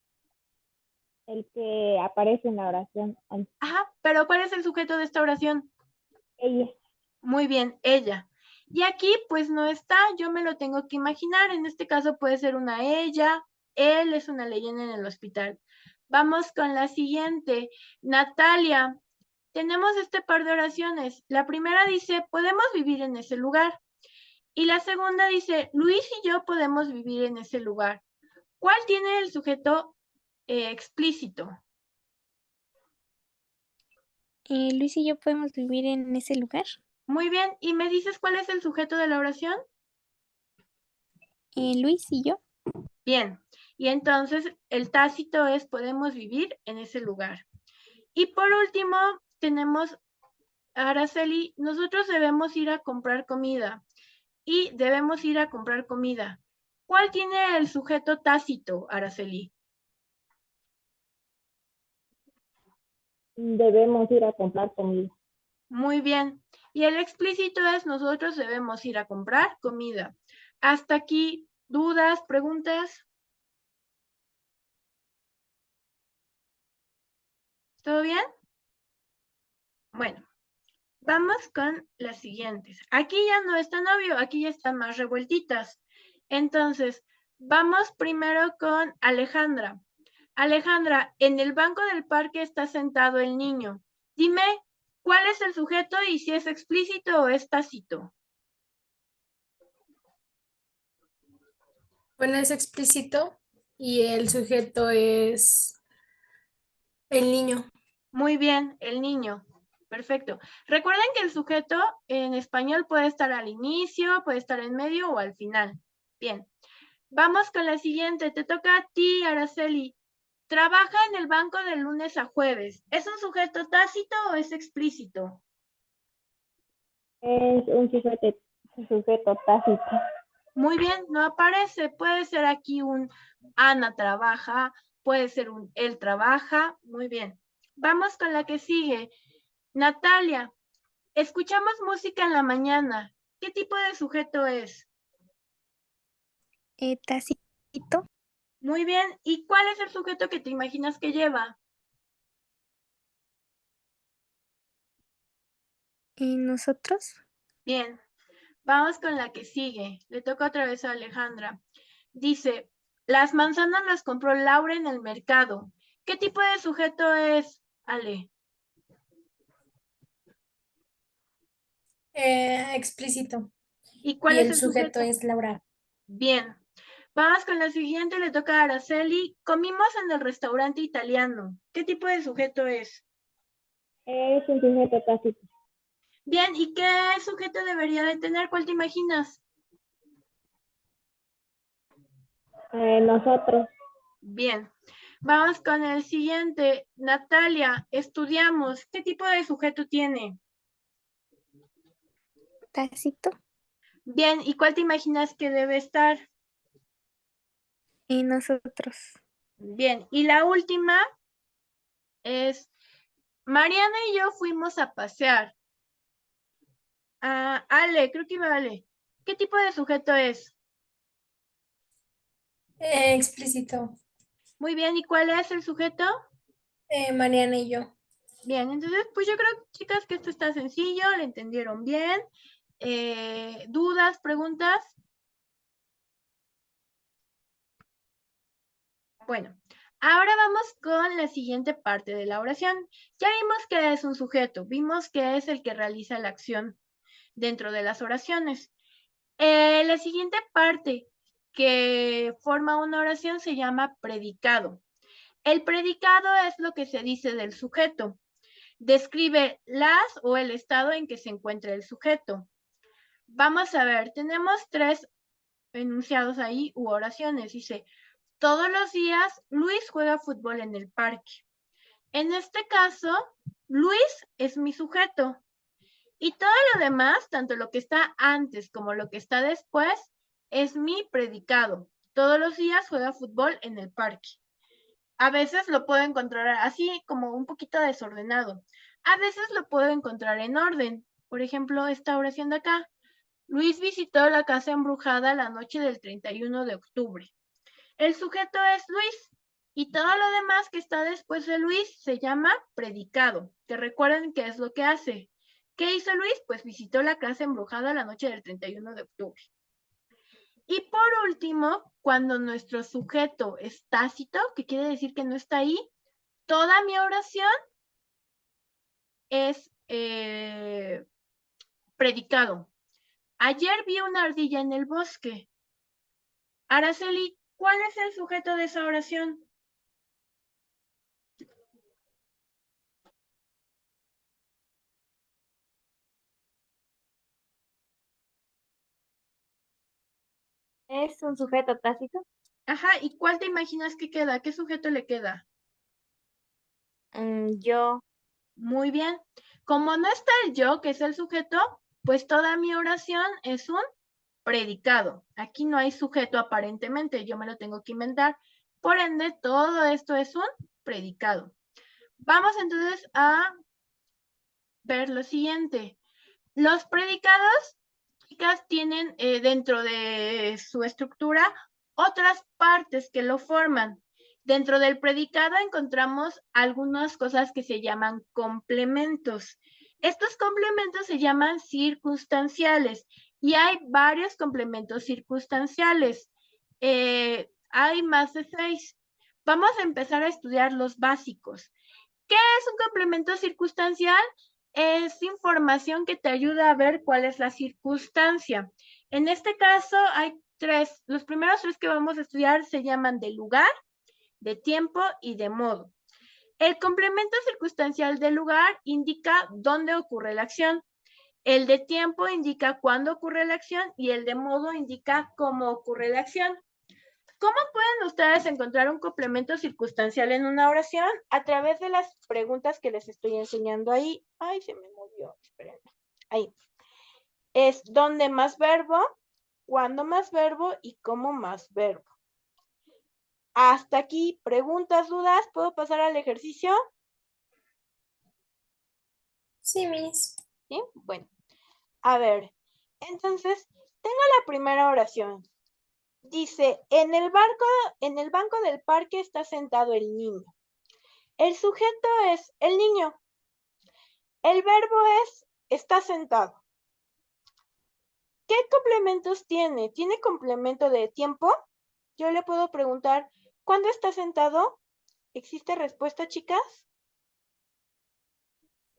el que aparece en la oración. Ajá, pero ¿cuál es el sujeto de esta oración? Ella. Muy bien, ella. Y aquí pues no está, yo me lo tengo que imaginar. En este caso puede ser una ella, él es una leyenda en el hospital. Vamos con la siguiente. Natalia, tenemos este par de oraciones. La primera dice, podemos vivir en ese lugar. Y la segunda dice, Luis y yo podemos vivir en ese lugar. ¿Cuál tiene el sujeto explícito? Luis y yo podemos vivir en ese lugar. Muy bien, ¿y me dices cuál es el sujeto de la oración? Luis y yo. Bien, y entonces el tácito es podemos vivir en ese lugar. Y por último, tenemos Araceli, nosotros debemos ir a comprar comida y debemos ir a comprar comida. ¿Cuál tiene el sujeto tácito, Araceli? Debemos ir a comprar comida. Muy bien. Y el explícito es nosotros debemos ir a comprar comida. Hasta aquí, ¿dudas, preguntas? ¿Todo bien? Bueno, vamos con las siguientes. Aquí ya no es tan obvio, aquí ya están más revueltitas. Entonces, vamos primero con Alejandra. Alejandra, en el banco del parque está sentado el niño. Dime, ¿cuál es el sujeto y si es explícito o es tácito? Bueno, es explícito y el sujeto es el niño. Muy bien, el niño. Perfecto. Recuerden que el sujeto en español puede estar al inicio, puede estar en medio o al final. Bien. Vamos con la siguiente. Te toca a ti, Araceli. Trabaja en el banco de lunes a jueves. ¿Es un sujeto tácito o es explícito? Es un sujeto tácito. Muy bien, no aparece. Puede ser aquí un Ana trabaja, puede ser un él trabaja. Muy bien. Vamos con la que sigue. Natalia, escuchamos música en la mañana. ¿Qué tipo de sujeto es? Tácito. Muy bien. ¿Y cuál es el sujeto que te imaginas que lleva? Nosotros. Bien. Vamos con la que sigue. Le toca otra vez a Alejandra. Dice, las manzanas las compró Laura en el mercado. ¿Qué tipo de sujeto es, Ale? Explícito. ¿Y cuál Y es el el sujeto sujeto? es Laura. Bien. Vamos con la siguiente, le toca a Araceli. Comimos en el restaurante italiano. ¿Qué tipo de sujeto es? Es un sujeto tácito. Bien, ¿y qué sujeto debería de tener? ¿Cuál te imaginas? Nosotros. Bien. Vamos con el siguiente. Natalia, estudiamos. ¿Qué tipo de sujeto tiene? Tácito. Bien, ¿y cuál te imaginas que debe estar? Nosotros. Bien, y la última es, Mariana y yo fuimos a pasear. Ale, creo que iba Ale. ¿Qué tipo de sujeto es? Explícito. Muy bien, ¿y cuál es el sujeto? Mariana y yo. Bien, entonces, pues yo creo, chicas, que esto está sencillo, ¿le entendieron bien? ¿Dudas, preguntas? Bueno, ahora vamos con la siguiente parte de la oración. Ya vimos que es un sujeto, vimos que es el que realiza la acción dentro de las oraciones. La siguiente parte que forma una oración se llama predicado. El predicado es lo que se dice del sujeto. Describe las o el estado en que se encuentra el sujeto. Vamos a ver, tenemos 3 enunciados ahí u oraciones. Dice, todos los días Luis juega fútbol en el parque. En este caso, Luis es mi sujeto. Y todo lo demás, tanto lo que está antes como lo que está después, es mi predicado. Todos los días juega fútbol en el parque. A veces lo puedo encontrar así como un poquito desordenado. A veces lo puedo encontrar en orden. Por ejemplo, esta oración de acá. Luis visitó la casa embrujada la noche del 31 de octubre. El sujeto es Luis y todo lo demás que está después de Luis se llama predicado, que recuerden qué es lo que hace. ¿Qué hizo Luis? Pues visitó la casa embrujada la noche del 31 de octubre. Y por último, cuando nuestro sujeto es tácito, que quiere decir que no está ahí, toda mi oración es predicado. Ayer vi una ardilla en el bosque. Araceli, ¿cuál es el sujeto de esa oración? ¿Es un sujeto tácito? Ajá, ¿y cuál te imaginas que queda? ¿Qué sujeto le queda? Yo. Muy bien. Como no está el yo, que es el sujeto, pues toda mi oración es un predicado. Aquí no hay sujeto aparentemente, yo me lo tengo que inventar. Por ende, todo esto es un predicado. Vamos entonces a ver lo siguiente. Los predicados, chicas, tienen dentro de su estructura otras partes que lo forman. Dentro del predicado encontramos algunas cosas que se llaman complementos. Estos complementos se llaman circunstanciales y hay varios complementos circunstanciales. Hay más de 6. Vamos a empezar a estudiar los básicos. ¿Qué es un complemento circunstancial? Es información que te ayuda a ver cuál es la circunstancia. En este caso hay 3. Los primeros 3 que vamos a estudiar se llaman de lugar, de tiempo y de modo. El complemento circunstancial del lugar indica dónde ocurre la acción. El de tiempo indica cuándo ocurre la acción y el de modo indica cómo ocurre la acción. ¿Cómo pueden ustedes encontrar un complemento circunstancial en una oración? A través de las preguntas que les estoy enseñando ahí. Ay, se me movió, espérenme. Ahí. Es dónde más verbo, cuándo más verbo y cómo más verbo. Hasta aquí, preguntas, dudas. ¿Puedo pasar al ejercicio? Sí, Miss. ¿Sí? Bueno, a ver. Entonces, tengo la primera oración. Dice, en el banco del parque está sentado el niño. El sujeto es el niño. El verbo es está sentado. ¿Qué complementos tiene? ¿Tiene complemento de tiempo? Yo le puedo preguntar, ¿cuándo está sentado? ¿Existe respuesta, chicas?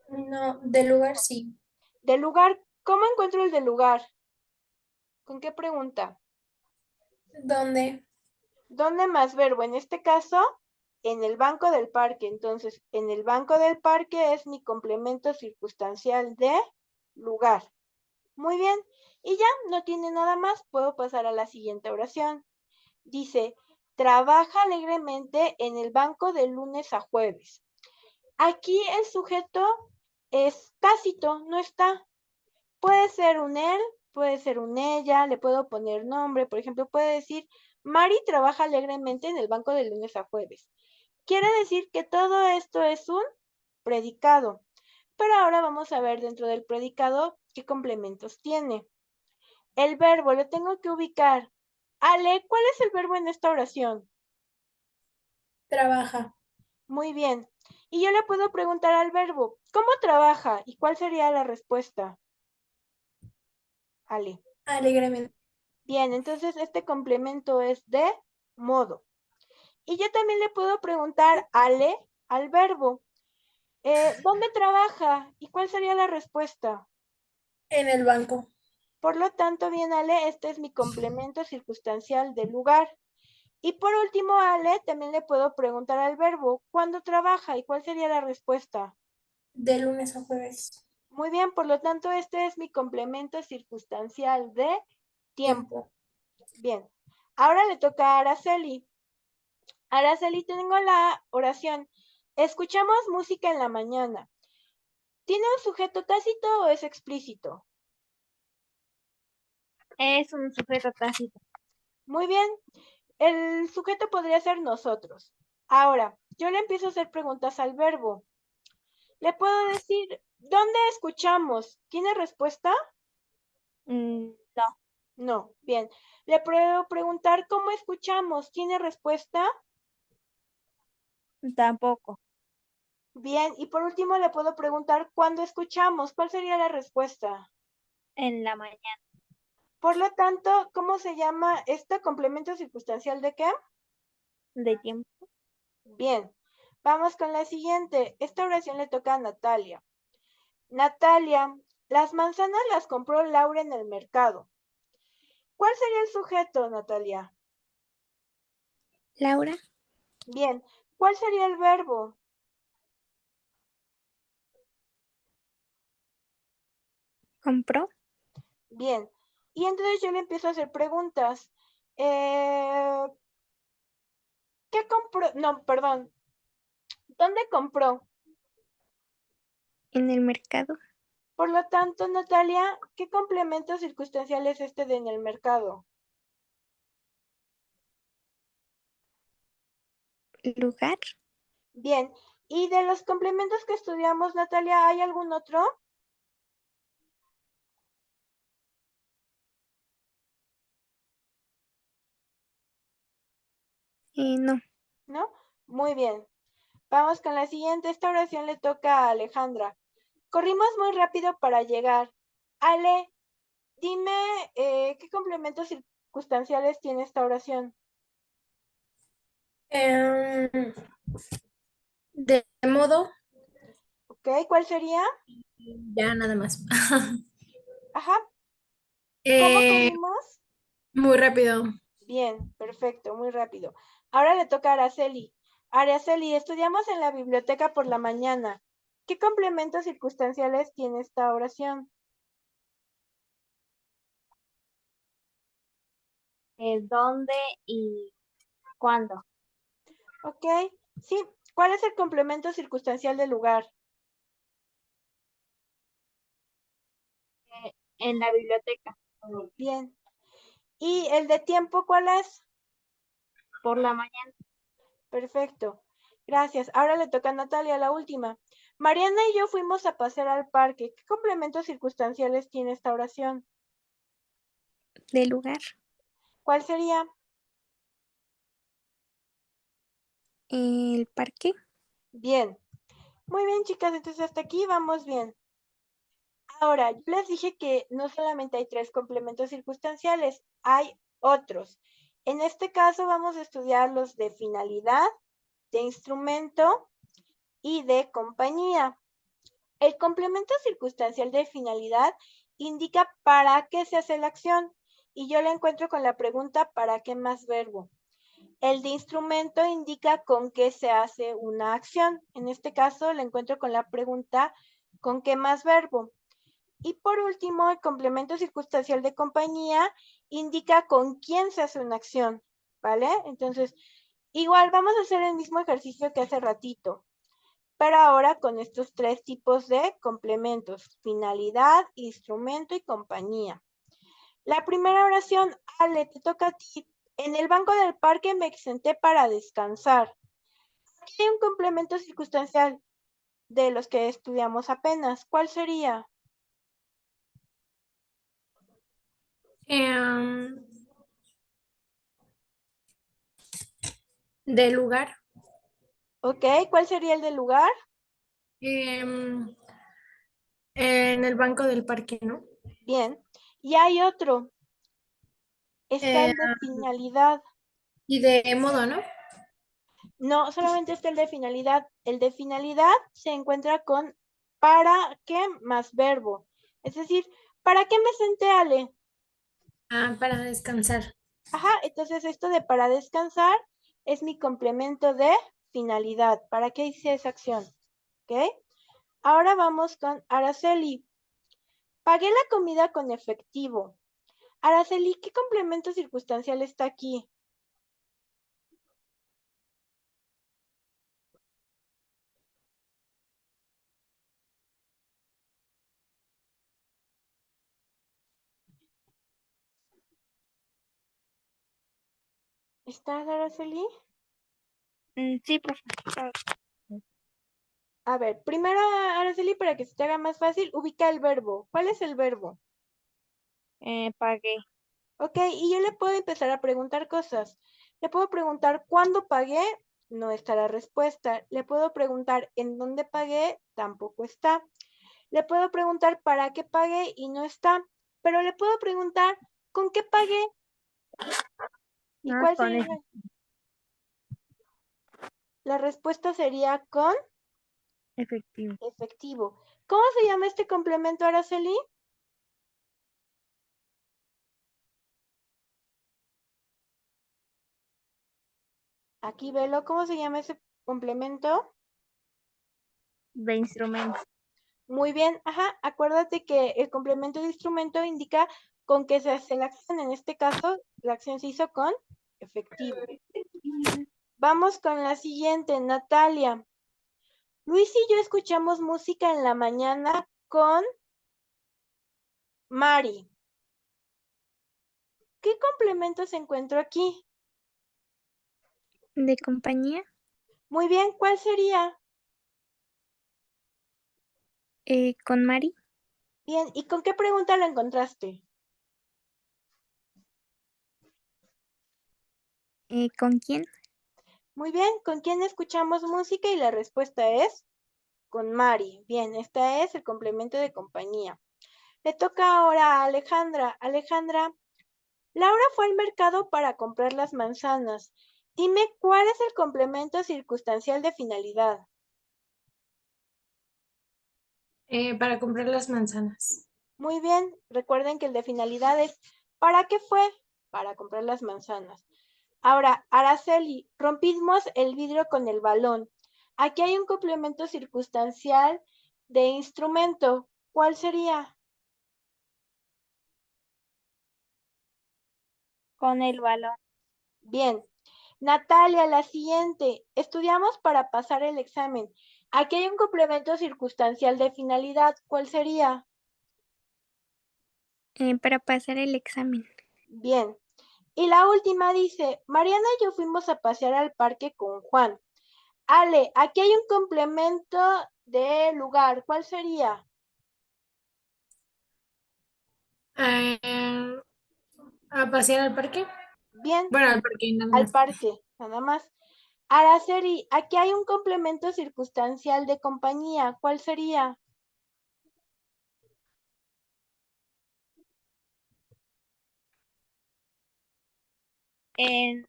No, del lugar sí. De lugar, ¿cómo encuentro el de lugar? ¿Con qué pregunta? ¿Dónde? ¿Dónde más verbo? En este caso, en el banco del parque. Entonces, en el banco del parque es mi complemento circunstancial de lugar. Muy bien. Y ya no tiene nada más. Puedo pasar a la siguiente oración. Dice, trabaja alegremente en el banco de lunes a jueves. Aquí el sujeto es tácito, no está. Puede ser un él, puede ser un ella, le puedo poner nombre. Por ejemplo, puede decir, Mari trabaja alegremente en el banco de lunes a jueves. Quiere decir que todo esto es un predicado. Pero ahora vamos a ver dentro del predicado qué complementos tiene. El verbo lo tengo que ubicar. Ale, ¿cuál es el verbo en esta oración? Trabaja. Muy bien. Y yo le puedo preguntar al verbo, ¿cómo trabaja? ¿Y cuál sería la respuesta? Ale. Alegremente. Bien, entonces este complemento es de modo. Y yo también le puedo preguntar Ale al verbo, ¿dónde trabaja? ¿Y cuál sería la respuesta? En el banco. Por lo tanto, bien, Ale, este es mi complemento circunstancial del lugar. Y por último, Ale, también le puedo preguntar al verbo, ¿cuándo trabaja? ¿Y cuál sería la respuesta? De lunes a jueves. Muy bien, por lo tanto, este es mi complemento circunstancial de tiempo. Tiempo. Bien, ahora le toca a Araceli. Araceli, tengo la oración. Escuchamos música en la mañana. ¿Tiene un sujeto tácito o es explícito? Es un sujeto tácito. Muy bien, el sujeto podría ser nosotros. Ahora, yo le empiezo a hacer preguntas al verbo. Le puedo decir, ¿dónde escuchamos? ¿Tiene respuesta? No, No. Bien. Le puedo preguntar, ¿cómo escuchamos? ¿Tiene respuesta? tampoco. Bien. Y por último, le puedo preguntar, ¿cuándo escuchamos? ¿Cuál sería la respuesta? En la mañana. Por lo tanto, ¿cómo se llama este complemento circunstancial de qué? De tiempo. Bien. Vamos con la siguiente. Esta oración le toca a Natalia. Natalia, las manzanas las compró Laura en el mercado. ¿Cuál sería el sujeto, Natalia? Laura Bien. ¿Cuál sería el verbo? compró Bien. Y entonces yo le empiezo a hacer preguntas. Eh, ¿Qué compró? No, perdón. ¿Dónde compró? en el mercado Por lo tanto, Natalia, ¿qué complemento circunstancial es este de en el mercado? lugar. Bien. ¿Y de los complementos que estudiamos, Natalia, hay algún otro? No, ¿No? Muy bien. Vamos con la siguiente. Esta oración le toca a Alejandra. Corrimos muy rápido para llegar. Ale, dime qué complementos circunstanciales tiene esta oración. De modo. ¿Ok? ¿Cuál sería? Ya nada más. Ajá. ¿Cómo Eh, corrimos? Muy rápido. Bien, perfecto, muy rápido. Ahora le toca a Araceli. Araceli, estudiamos en la biblioteca por la mañana. ¿Qué complementos circunstanciales tiene esta oración? ¿Dónde y cuándo? ¿Ok? Sí. ¿Cuál es el complemento circunstancial del lugar? En la biblioteca. Bien. ¿Y el de tiempo cuál es? Por la mañana. Perfecto. Gracias. Ahora le toca a Natalia, la última. Mariana y yo fuimos a pasear al parque. ¿Qué complementos circunstanciales tiene esta oración? de lugar. ¿Cuál sería? El parque. Bien. Muy bien, chicas. Entonces hasta aquí vamos bien. Ahora, yo les dije que no solamente hay tres complementos circunstanciales, hay otros. En este caso vamos a estudiar los de finalidad, de instrumento y de compañía. El complemento circunstancial de finalidad indica para qué se hace la acción y yo la encuentro con la pregunta ¿para qué más verbo? El de instrumento indica con qué se hace una acción. En este caso la encuentro con la pregunta ¿con qué más verbo? Y por último, el complemento circunstancial de compañía indica con quién se hace una acción, ¿vale? Entonces, igual vamos a hacer el mismo ejercicio que hace ratito, pero ahora con estos tres tipos de complementos, finalidad, instrumento y compañía. La primera oración, Ale, te toca a ti. En el banco del parque me senté para descansar. Aquí hay un complemento circunstancial de los que estudiamos apenas. ¿Cuál sería? Em, de lugar. Ok, ¿cuál sería el del lugar? Em, en el banco del parque, ¿no? Bien. Y hay otro. Está Eh, el de finalidad. y de modo, ¿no? No, solamente está el de finalidad. El de finalidad se encuentra con para qué más verbo. Es decir, ¿para qué me senté, Ale? Ah, para descansar. Ajá, entonces esto de para descansar es mi complemento de finalidad. ¿Para qué hice esa acción? ¿Ok? Ahora vamos con Araceli. Pagué la comida con efectivo. Araceli, ¿qué complemento circunstancial está aquí? ¿Estás, Araceli? Sí, profesor. A ver, primero, Araceli, para que se te haga más fácil, ubica el verbo. ¿Cuál es el verbo? Pagué. Ok, y yo le puedo empezar a preguntar cosas. Le puedo preguntar cuándo pagué, no está la respuesta. Le puedo preguntar en dónde pagué, tampoco está. Le puedo preguntar para qué pagué y no está. Pero le puedo preguntar con qué pagué y No, cuál con sería la respuesta sería con efectivo. efectivo. ¿Cómo se llama este complemento, Araceli? Aquí velo, ¿cómo se llama ese complemento? De instrumento. Muy bien, ajá, acuérdate que el complemento de instrumento indica con qué se hace la acción. En este caso, la acción se hizo con efectivo. Vamos con la siguiente, Natalia. Luis y yo escuchamos música en la mañana con Mari. ¿Qué complemento se encuentra aquí? De compañía. Muy bien, ¿cuál sería? Con Mari. Bien, ¿y con qué pregunta lo encontraste? ¿Con quién? Muy bien, ¿con quién escuchamos música? Y la respuesta es con Mari. Bien, este es el complemento de compañía. Le toca ahora a Alejandra. Alejandra, Laura fue al mercado para comprar las manzanas. Dime cuál es el complemento circunstancial de finalidad. Para comprar las manzanas. Muy bien, recuerden que el de finalidad es ¿para qué fue? Para comprar las manzanas. Ahora, Araceli, rompimos el vidrio con el balón. Aquí hay un complemento circunstancial de instrumento. ¿Cuál sería? Con el balón. Bien. Natalia, la siguiente. Estudiamos para pasar el examen. Aquí hay un complemento circunstancial de finalidad. ¿Cuál sería? Para pasar el examen. Bien. Y la última dice, Mariana y yo fuimos a pasear al parque con Juan. Ale, aquí hay un complemento de lugar. ¿Cuál sería? Eh, a pasear al parque. Bien, Bueno, al parque nada al más. parque, nada más. Araceli, aquí hay un complemento circunstancial de compañía. ¿Cuál sería? En,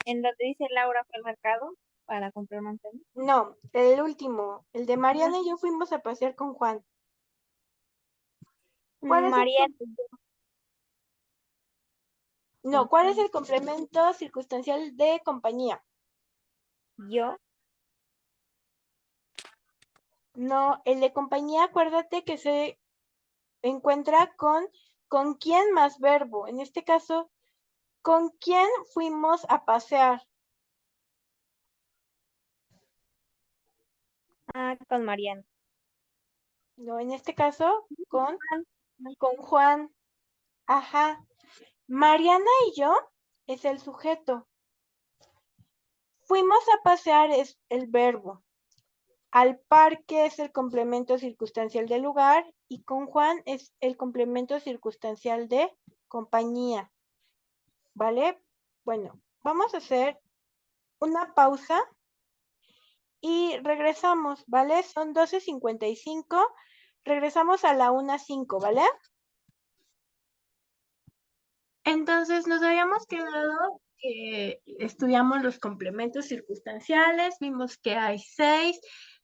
en donde dice Laura fue al mercado para comprar manzanas. No, el último. El de Mariana y yo fuimos a pasear con Juan. ¿Cuál es el, María, no, ¿cuál es el complemento circunstancial de compañía? yo. No, el de compañía, acuérdate que se encuentra con quién más verbo. En este caso, ¿con quién fuimos a pasear? Con Mariana. No, en este caso, con Juan. Ajá. Mariana y yo es el sujeto. Fuimos a pasear es el verbo. Al parque es el complemento circunstancial del lugar y con Juan es el complemento circunstancial de compañía. ¿Vale? Bueno, vamos a hacer una pausa y regresamos, ¿vale? Son 12:55. Regresamos a la 1:05, ¿vale? Entonces nos habíamos quedado que estudiamos los complementos circunstanciales, vimos que hay 6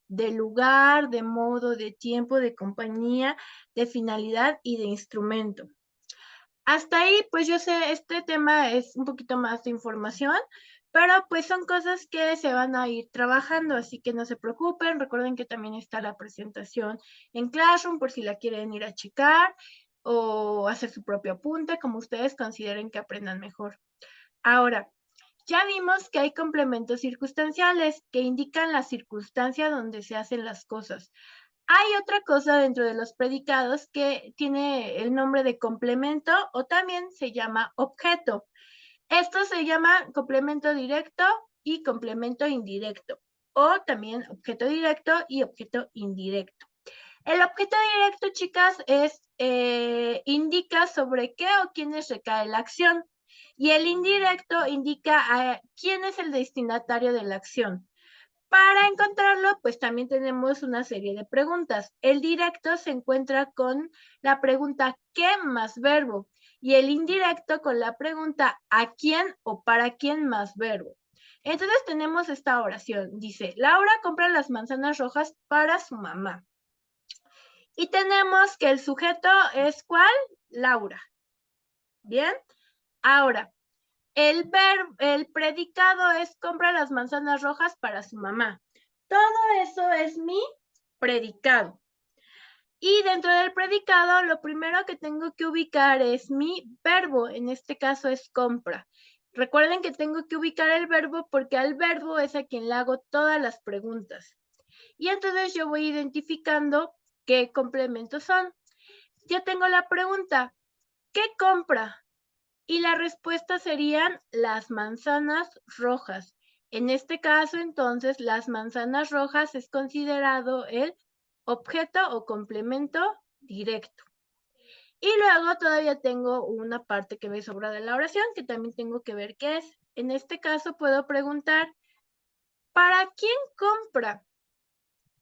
de lugar, de modo, de tiempo, de compañía, de finalidad y de instrumento. Hasta ahí, pues yo sé, este tema es un poquito más de información, pero pues son cosas que se van a ir trabajando, así que no se preocupen. Recuerden que también está la presentación en Classroom por si la quieren ir a checar o hacer su propio apunte, como ustedes consideren que aprendan mejor. Ahora, ya vimos que hay complementos circunstanciales que indican la circunstancia donde se hacen las cosas. Hay otra cosa dentro de los predicados que tiene el nombre de complemento o también se llama objeto. Esto se llama complemento directo y complemento indirecto o también objeto directo y objeto indirecto. El objeto directo, chicas, indica sobre qué o quiénes recae la acción y el indirecto indica a quién es el destinatario de la acción. Para encontrarlo, pues también tenemos una serie de preguntas. El directo se encuentra con la pregunta ¿qué más verbo? Y el indirecto con la pregunta ¿a quién o para quién más verbo? Entonces tenemos esta oración. Dice, Laura compra las manzanas rojas para su mamá. Y tenemos que el sujeto es ¿cuál? Laura. ¿Bien? Ahora, el predicado es compra las manzanas rojas para su mamá. Todo eso es mi predicado. Y dentro del predicado, lo primero que tengo que ubicar es mi verbo. En este caso es compra. Recuerden que tengo que ubicar el verbo porque al verbo es a quien le hago todas las preguntas. Y entonces yo voy identificando qué complementos son. Yo tengo la pregunta, ¿qué compra? Y la respuesta serían las manzanas rojas. En este caso, entonces, las manzanas rojas es considerado el objeto o complemento directo. Y luego todavía tengo una parte que me sobra de la oración que también tengo que ver qué es. En este caso puedo preguntar, ¿para quién compra?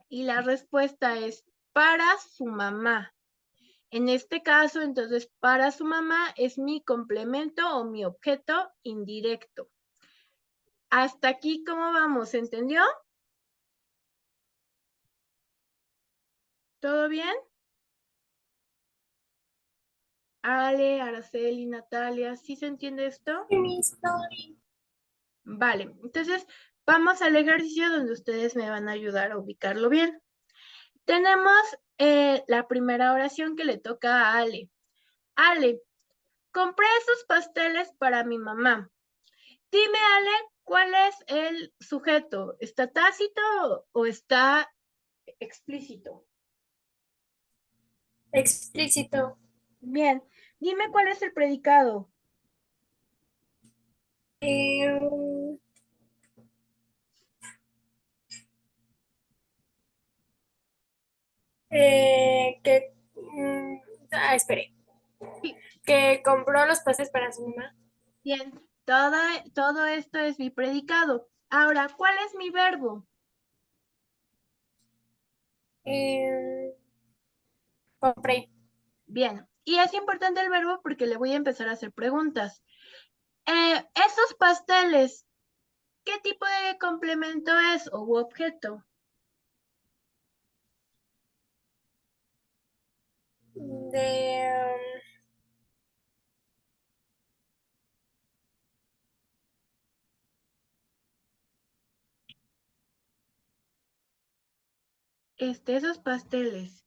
Y la respuesta es para su mamá. En este caso, entonces, para su mamá es mi complemento o mi objeto indirecto. Hasta aquí, ¿cómo vamos? ¿Entendió? ¿Todo bien? Ale, Araceli, Natalia, ¿sí se entiende esto? Vale, entonces vamos al ejercicio donde ustedes me van a ayudar a ubicarlo bien. Tenemos la primera oración que le toca a Ale. Ale, compré esos pasteles para mi mamá. Dime, Ale, ¿cuál es el sujeto? ¿Está tácito o está explícito? Explícito. Bien, dime cuál es el predicado. Eh, que, espere. Sí, Que compró los pases para su mamá. bien, todo esto es mi predicado. Ahora, ¿cuál es mi verbo? Compré. Bien, y es importante el verbo porque le voy a empezar a hacer preguntas. Esos pasteles, ¿qué tipo de complemento es o objeto? De, Esos pasteles.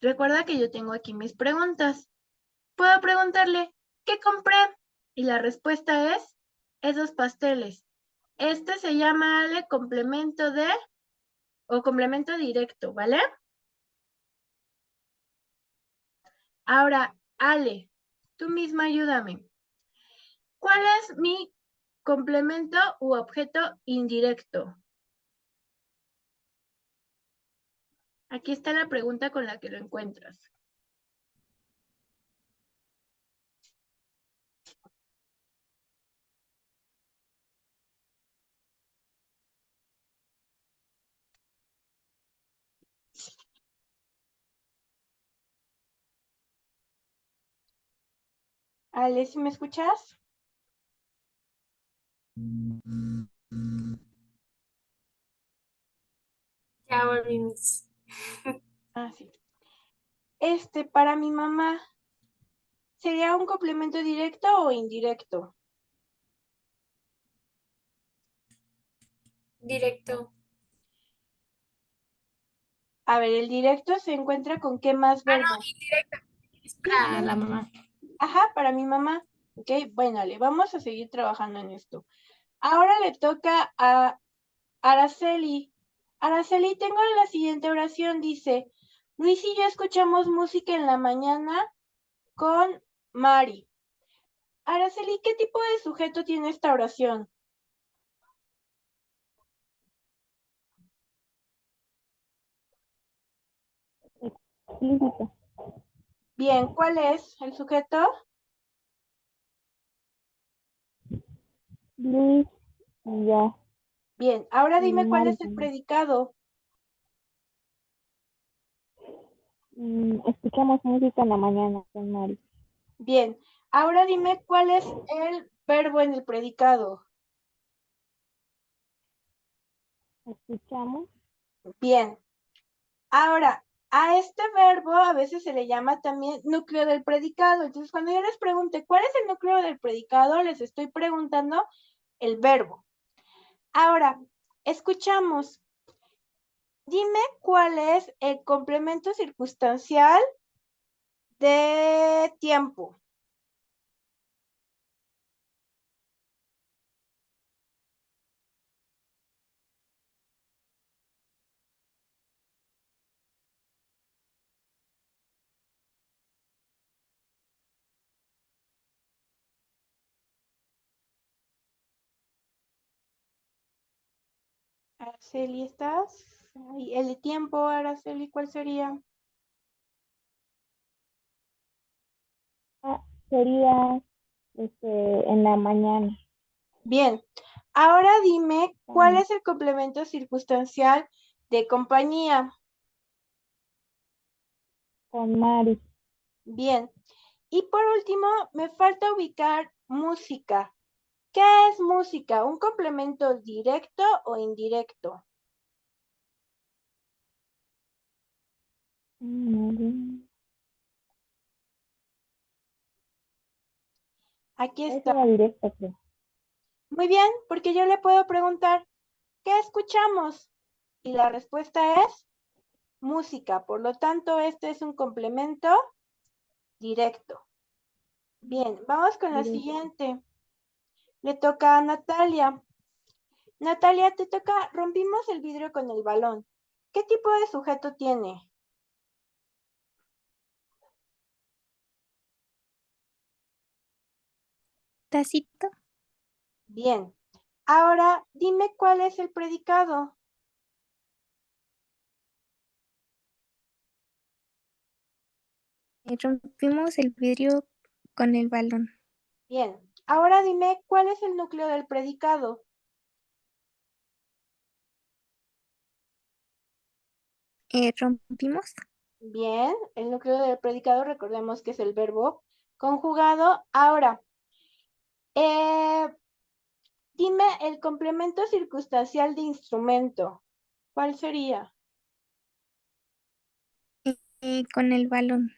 Recuerda que yo tengo aquí mis preguntas. Puedo preguntarle, ¿qué compré? Y la respuesta es, esos pasteles. Este se llama Ale complemento de o complemento directo, ¿vale? Ahora, Ale, tú misma ayúdame. ¿Cuál es mi complemento u objeto indirecto? Aquí está la pregunta con la que lo encuentras. Ale, ¿sí me escuchas? Ya volvimos. Ah, sí. Para mi mamá, ¿sería un complemento directo o indirecto? Directo. A ver, el directo se encuentra con qué más verbo. Indirecto. Es para la mamá. Ajá, para mi mamá. Ok, bueno, le vamos a seguir trabajando en esto. Ahora le toca a Araceli. Araceli, tengo la siguiente oración. Dice, Luis y yo escuchamos música en la mañana con Mari. Araceli, ¿qué tipo de sujeto tiene esta oración? Explícito. Bien, ¿cuál es el sujeto? Luis y yo. Bien, ahora Y dime cuál Mari es el también. predicado. Escuchamos música en la mañana con Mari. Bien, ahora dime cuál es el verbo en el predicado. Escuchamos Bien, ahora a este verbo a veces se le llama también núcleo del predicado. Entonces, cuando yo les pregunte cuál es el núcleo del predicado, les estoy preguntando el verbo. Ahora, escuchamos. Dime cuál es el complemento circunstancial de tiempo. Araceli, ¿estás? Ay, el tiempo, Araceli, ¿cuál sería? sería en la mañana Bien, ahora dime cuál es el complemento circunstancial de compañía. con Mari. Bien, y por último, me falta ubicar música. ¿Qué es música? ¿Un complemento directo o indirecto? Mari. Aquí Esa está. era directa, creo. Muy bien, porque yo le puedo preguntar, ¿qué escuchamos? Y la respuesta es música. Por lo tanto, este es un complemento directo. Bien, vamos con la Directa. siguiente. Le toca a Natalia. Natalia, te toca, rompimos el vidrio con el balón. ¿Qué tipo de sujeto tiene? Tacito, Bien. Ahora, dime cuál es el predicado. rompimos el vidrio con el balón. Bien. Ahora dime cuál es el núcleo del predicado. Rompimos. Bien. El núcleo del predicado, recordemos que es el verbo conjugado. Ahora, eh, dime el complemento circunstancial de instrumento. ¿Cuál sería? Con el balón.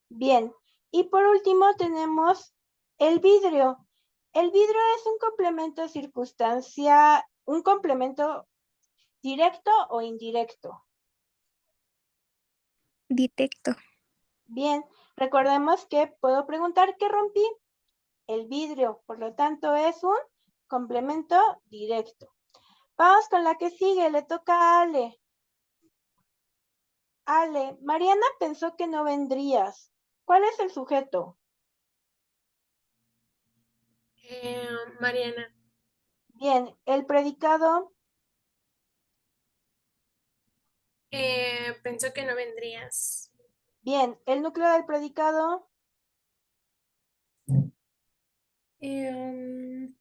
Bien. Y por último tenemos el vidrio. El vidrio es un complemento circunstancial, un complemento directo o indirecto. Directo. Bien. Recordemos que puedo preguntar ¿qué rompí? El vidrio. Por lo tanto es un complemento directo. Vamos con la que sigue. Le toca a Ale. Ale, Mariana pensó que no vendrías. ¿Cuál es el sujeto? Mariana. Bien, el predicado. Pensó que no vendrías. Bien, el núcleo del predicado. Em,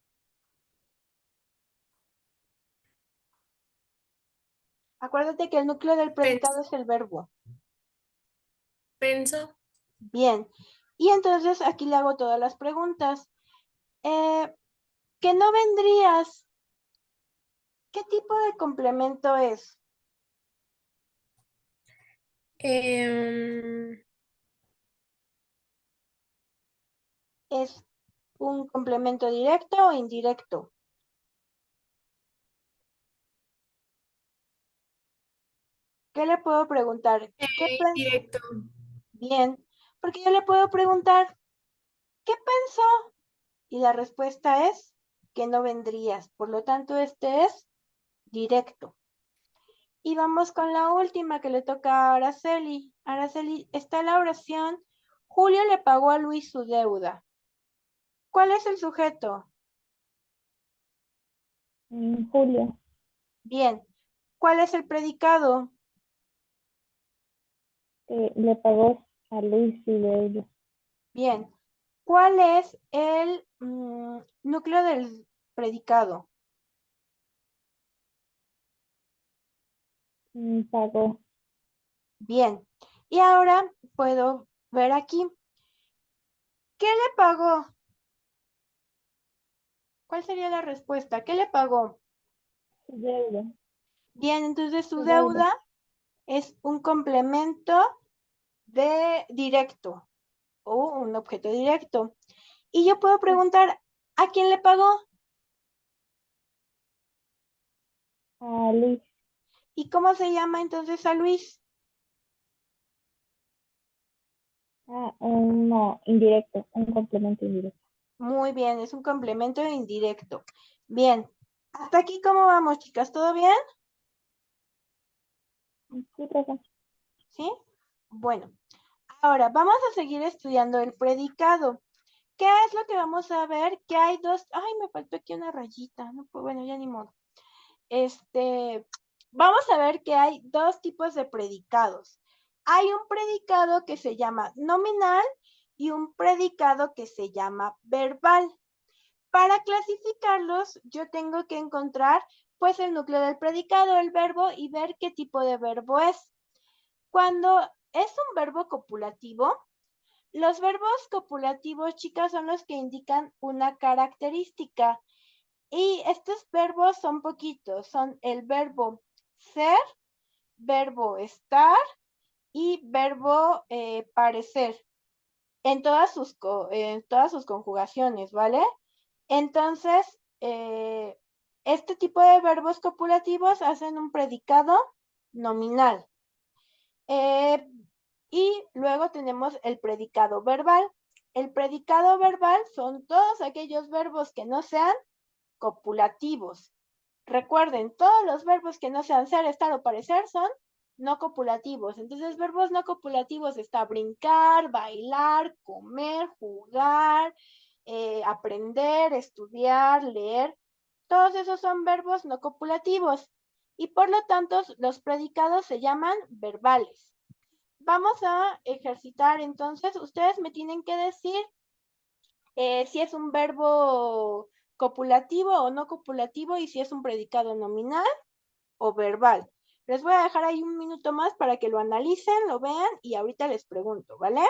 Acuérdate que el núcleo del pens- predicado es el verbo. pensó. Bien. Y entonces aquí le hago todas las preguntas. ¿Que no vendrías? ¿Qué tipo de complemento es? Em, ¿Es un complemento directo o indirecto? ¿Qué le puedo preguntar? ¿Qué pensó? Directo. Bien, porque yo le puedo preguntar, ¿qué pensó? Y la respuesta es que no vendrías. Por lo tanto, este es directo. Y vamos con la última que le toca a Araceli. Araceli, está la oración. Julio le pagó a Luis su deuda. ¿Cuál es el sujeto? Julio, Bien. ¿Cuál es el predicado? le pagó a Luis su deuda. Bien. ¿Cuál es el núcleo del predicado? Pagó. Bien. Y ahora puedo ver aquí. ¿Qué le pagó? ¿Cuál sería la respuesta? ¿Qué le pagó? Su deuda. Bien, entonces su Su deuda. deuda es un complemento de directo o un objeto directo. Y yo puedo preguntar, ¿a quién le pagó? A Luis. ¿Y cómo se llama entonces a Luis? No, indirecto, un complemento indirecto. Muy bien, es un complemento indirecto. Bien, hasta aquí ¿cómo vamos, chicas? ¿Todo bien? Sí, profe. ¿Sí? Bueno, ahora vamos a seguir estudiando el predicado. ¿Qué es lo que vamos a ver? Que hay dos, ay, me faltó aquí una rayita, no, pues bueno, ya ni modo. Vamos a ver que hay dos tipos de predicados. Hay un predicado que se llama nominal y un predicado que se llama verbal. Para clasificarlos, yo tengo que encontrar pues el núcleo del predicado, el verbo, y ver qué tipo de verbo es. Cuando es un verbo copulativo, los verbos copulativos, chicas, son los que indican una característica. Y estos verbos son poquitos, son el verbo ser, verbo estar y verbo parecer en todas sus conjugaciones, ¿vale? Entonces, este tipo de verbos copulativos hacen un predicado nominal. Y luego tenemos el predicado verbal. El predicado verbal son todos aquellos verbos que no sean copulativos. Recuerden, todos los verbos que no sean ser, estar o parecer son no copulativos. Entonces, verbos no copulativos está brincar, bailar, comer, jugar, aprender, estudiar, leer. Todos esos son verbos no copulativos y por lo tanto los predicados se llaman verbales. Vamos a ejercitar entonces, ustedes me tienen que decir si es un verbo copulativo o no copulativo y si es un predicado nominal o verbal. Les voy a dejar ahí un minuto más para que lo analicen, lo vean y ahorita les pregunto, ¿vale?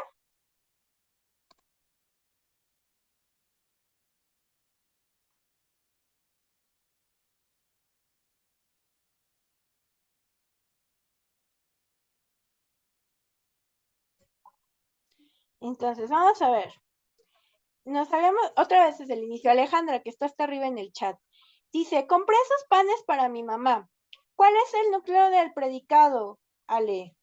Entonces, vamos a ver. Nos haremos otra vez desde el inicio. Alejandra, que está hasta arriba en el chat. Dice, compré esos panes para mi mamá. ¿Cuál es el núcleo del predicado, Ale?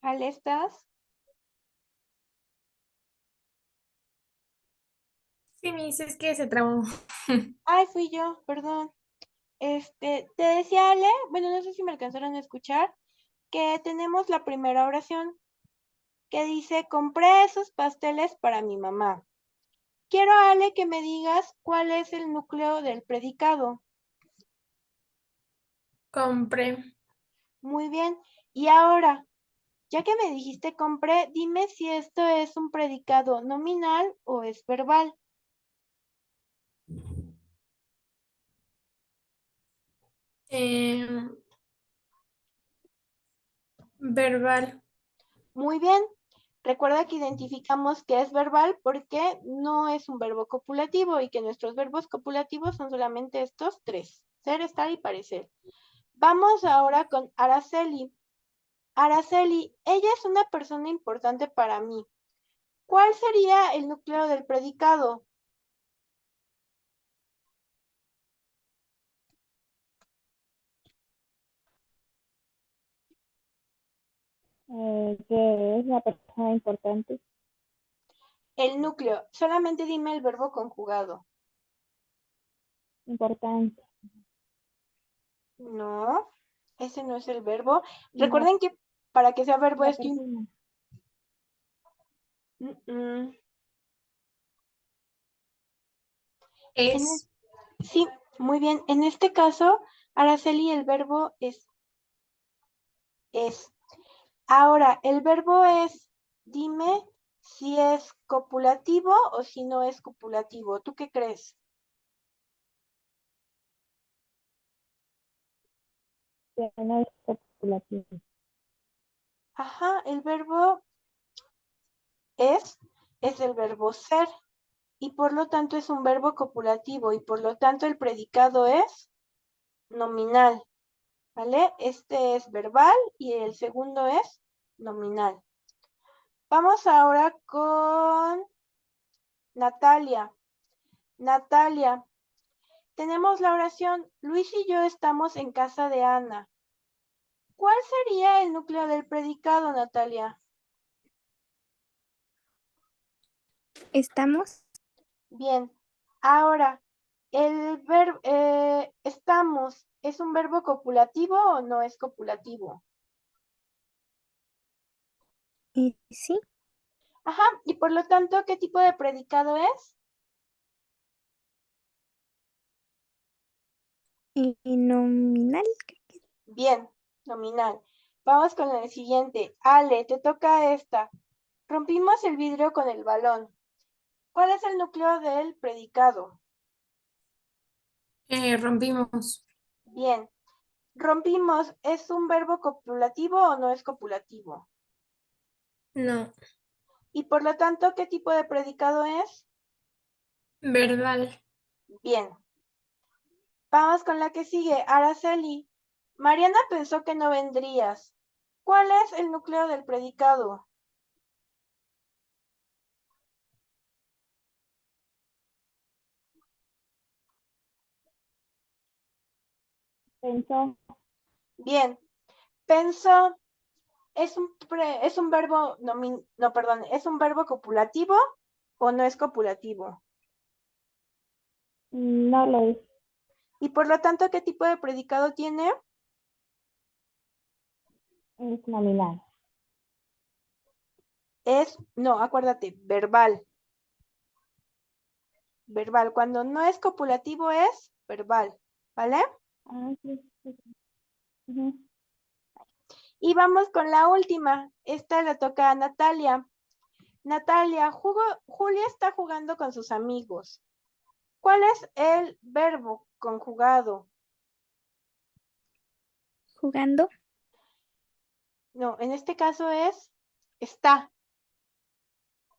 Ale, ¿estás? Sí, me dices que se trabó. Ay, fui yo, perdón. Te decía Ale, bueno, no sé si me alcanzaron a escuchar, que tenemos la primera oración que dice, compré esos pasteles para mi mamá. Quiero, Ale, que me digas cuál es el núcleo del predicado. Compré. Muy bien. Y ahora, ya que me dijiste compré, dime si esto es un predicado nominal o es verbal. Em, verbal. Muy bien. Recuerda que identificamos que es verbal porque no es un verbo copulativo y que nuestros verbos copulativos son solamente estos tres: ser, estar y parecer. Vamos ahora con Araceli. Araceli, ella es una persona importante para mí. ¿Cuál sería el núcleo del predicado? Que es una persona importante. El núcleo. Solamente dime el verbo conjugado. Importante. No, ese no es el verbo. La, Recuerden que para que sea verbo la es persona. Mm, Es. sí, muy bien. En este caso, Araceli, el verbo es. Ahora, el verbo es, dime si es copulativo o si no es copulativo. ¿Tú qué crees? Que no es copulativo. Ajá, el verbo es el verbo ser y por lo tanto es un verbo copulativo y por lo tanto el predicado es nominal, ¿vale? Este es verbal y el segundo es nominal. Vamos ahora con Natalia. Natalia, tenemos la oración: Luis y yo estamos en casa de Ana. ¿Cuál sería el núcleo del predicado, Natalia? ¿Estamos? Bien. Ahora, el verbo estamos, ¿es un verbo copulativo o no es copulativo? Sí. Ajá, y por lo tanto, ¿qué tipo de predicado es? Nominal. Bien, nominal. Vamos con el siguiente. Ale, te toca esta. Rompimos el vidrio con el balón. ¿Cuál es el núcleo del predicado? Rompimos. Bien. Rompimos, ¿es un verbo copulativo o no es copulativo? No. Y por lo tanto, ¿qué tipo de predicado es? Verbal. Bien. Vamos con la que sigue. Araceli. Mariana pensó que no vendrías. ¿Cuál es el núcleo del predicado? Pensó. Bien. Pensó, ¿es un verbo no, perdón, ¿es un verbo copulativo o no es copulativo? No lo es. Y por lo tanto, ¿qué tipo de predicado tiene? Es nominal. No, acuérdate, verbal. Verbal. Cuando no es copulativo es verbal, ¿vale? Ah, sí, sí, sí. Ujú. Y vamos con la última. Esta le toca a Natalia. Natalia, Julia está jugando con sus amigos. ¿Cuál es el verbo conjugado? Jugando. No, en este caso es está,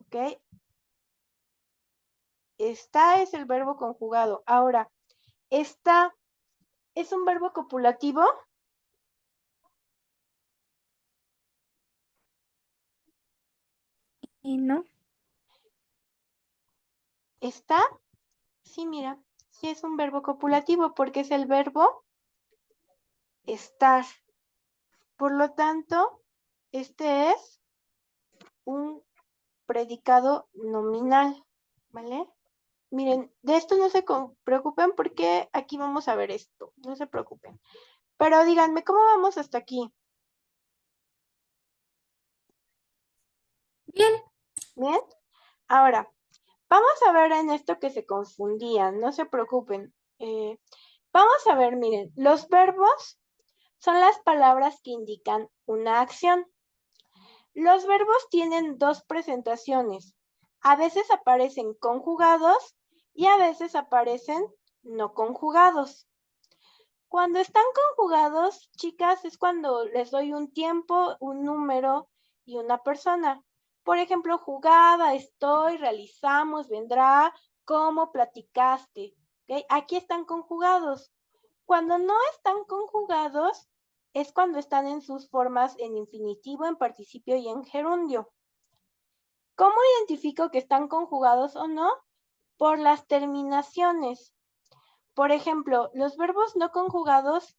¿ok? Está es el verbo conjugado. Ahora, está es un verbo copulativo. No. Está, sí, mira, sí es un verbo copulativo porque es el verbo estar. Por lo tanto, este es un predicado nominal, ¿vale? Miren, de esto no se preocupen porque aquí vamos a ver esto, no se preocupen. Pero díganme, ¿cómo vamos hasta aquí? Bien. ¿Bien? Ahora, Vamos a ver en esto que se confundían, no se preocupen. Vamos a ver, miren, los verbos son las palabras que indican una acción. Los verbos tienen dos presentaciones. A veces aparecen conjugados y a veces aparecen no conjugados. Cuando están conjugados, chicas, es cuando les doy un tiempo, un número y una persona. Por ejemplo, jugaba, estoy, realizamos, vendrá, cómo, platicaste. ¿Okay? Aquí están conjugados. Cuando no están conjugados, es cuando están en sus formas en infinitivo, en participio y en gerundio. ¿Cómo identifico que están conjugados o no? Por las terminaciones. Por ejemplo, los verbos no conjugados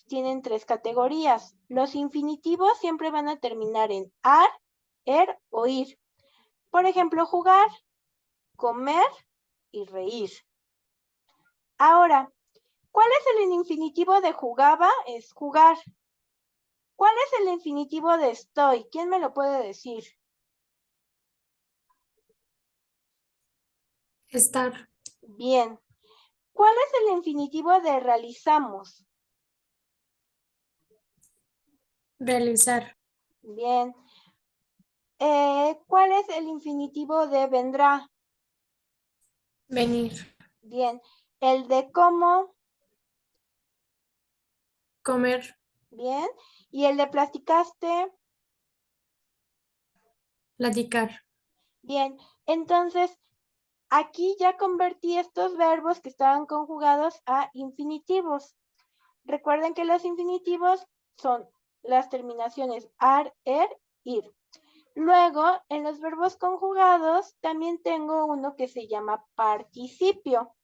tienen tres categorías. Los infinitivos siempre van a terminar en ar, er o ir. Por ejemplo, jugar, comer y reír. Ahora, ¿cuál es el infinitivo de jugaba? Es jugar. ¿Cuál es el infinitivo de estoy? ¿Quién me lo puede decir? Estar. Bien. ¿Cuál es el infinitivo de realizamos? Realizar. Bien. ¿Cuál es el infinitivo de vendrá? Venir. Bien. El de cómo. Comer. Bien. Y el de platicaste. Platicar. Bien. Entonces, aquí ya convertí estos verbos que estaban conjugados a infinitivos. Recuerden que los infinitivos son las terminaciones ar, er, ir. Luego, en los verbos conjugados, también tengo uno que se llama participio.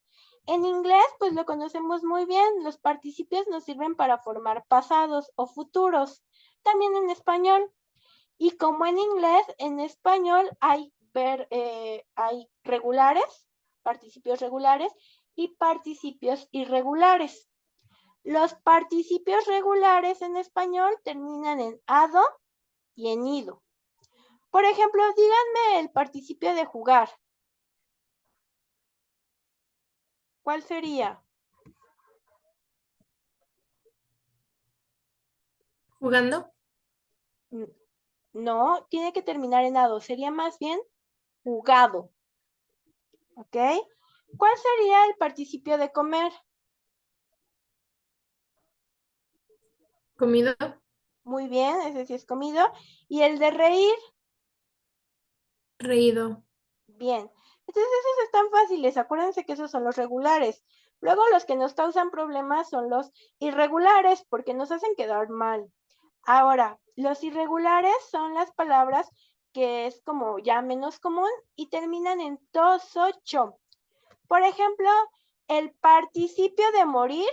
En inglés, pues lo conocemos muy bien. Los participios nos sirven para formar pasados o futuros. También en español. Y como en inglés, en español hay regulares, participios regulares y participios irregulares. Los participios regulares en español terminan en ado y en ido. Por ejemplo, díganme el participio de jugar. ¿Cuál sería? Jugando. No, tiene que terminar en ado. Sería más bien jugado. ¿Ok? ¿Cuál sería el participio de comer? Comido. Muy bien, ese sí es comido. ¿Y el de reír? Reído. Bien. Entonces esos están fáciles. Acuérdense que esos son los regulares. Luego los que nos causan problemas son los irregulares porque nos hacen quedar mal. Ahora, los irregulares son las palabras que es como ya menos común y terminan en tosocho. Por ejemplo, el participio de morir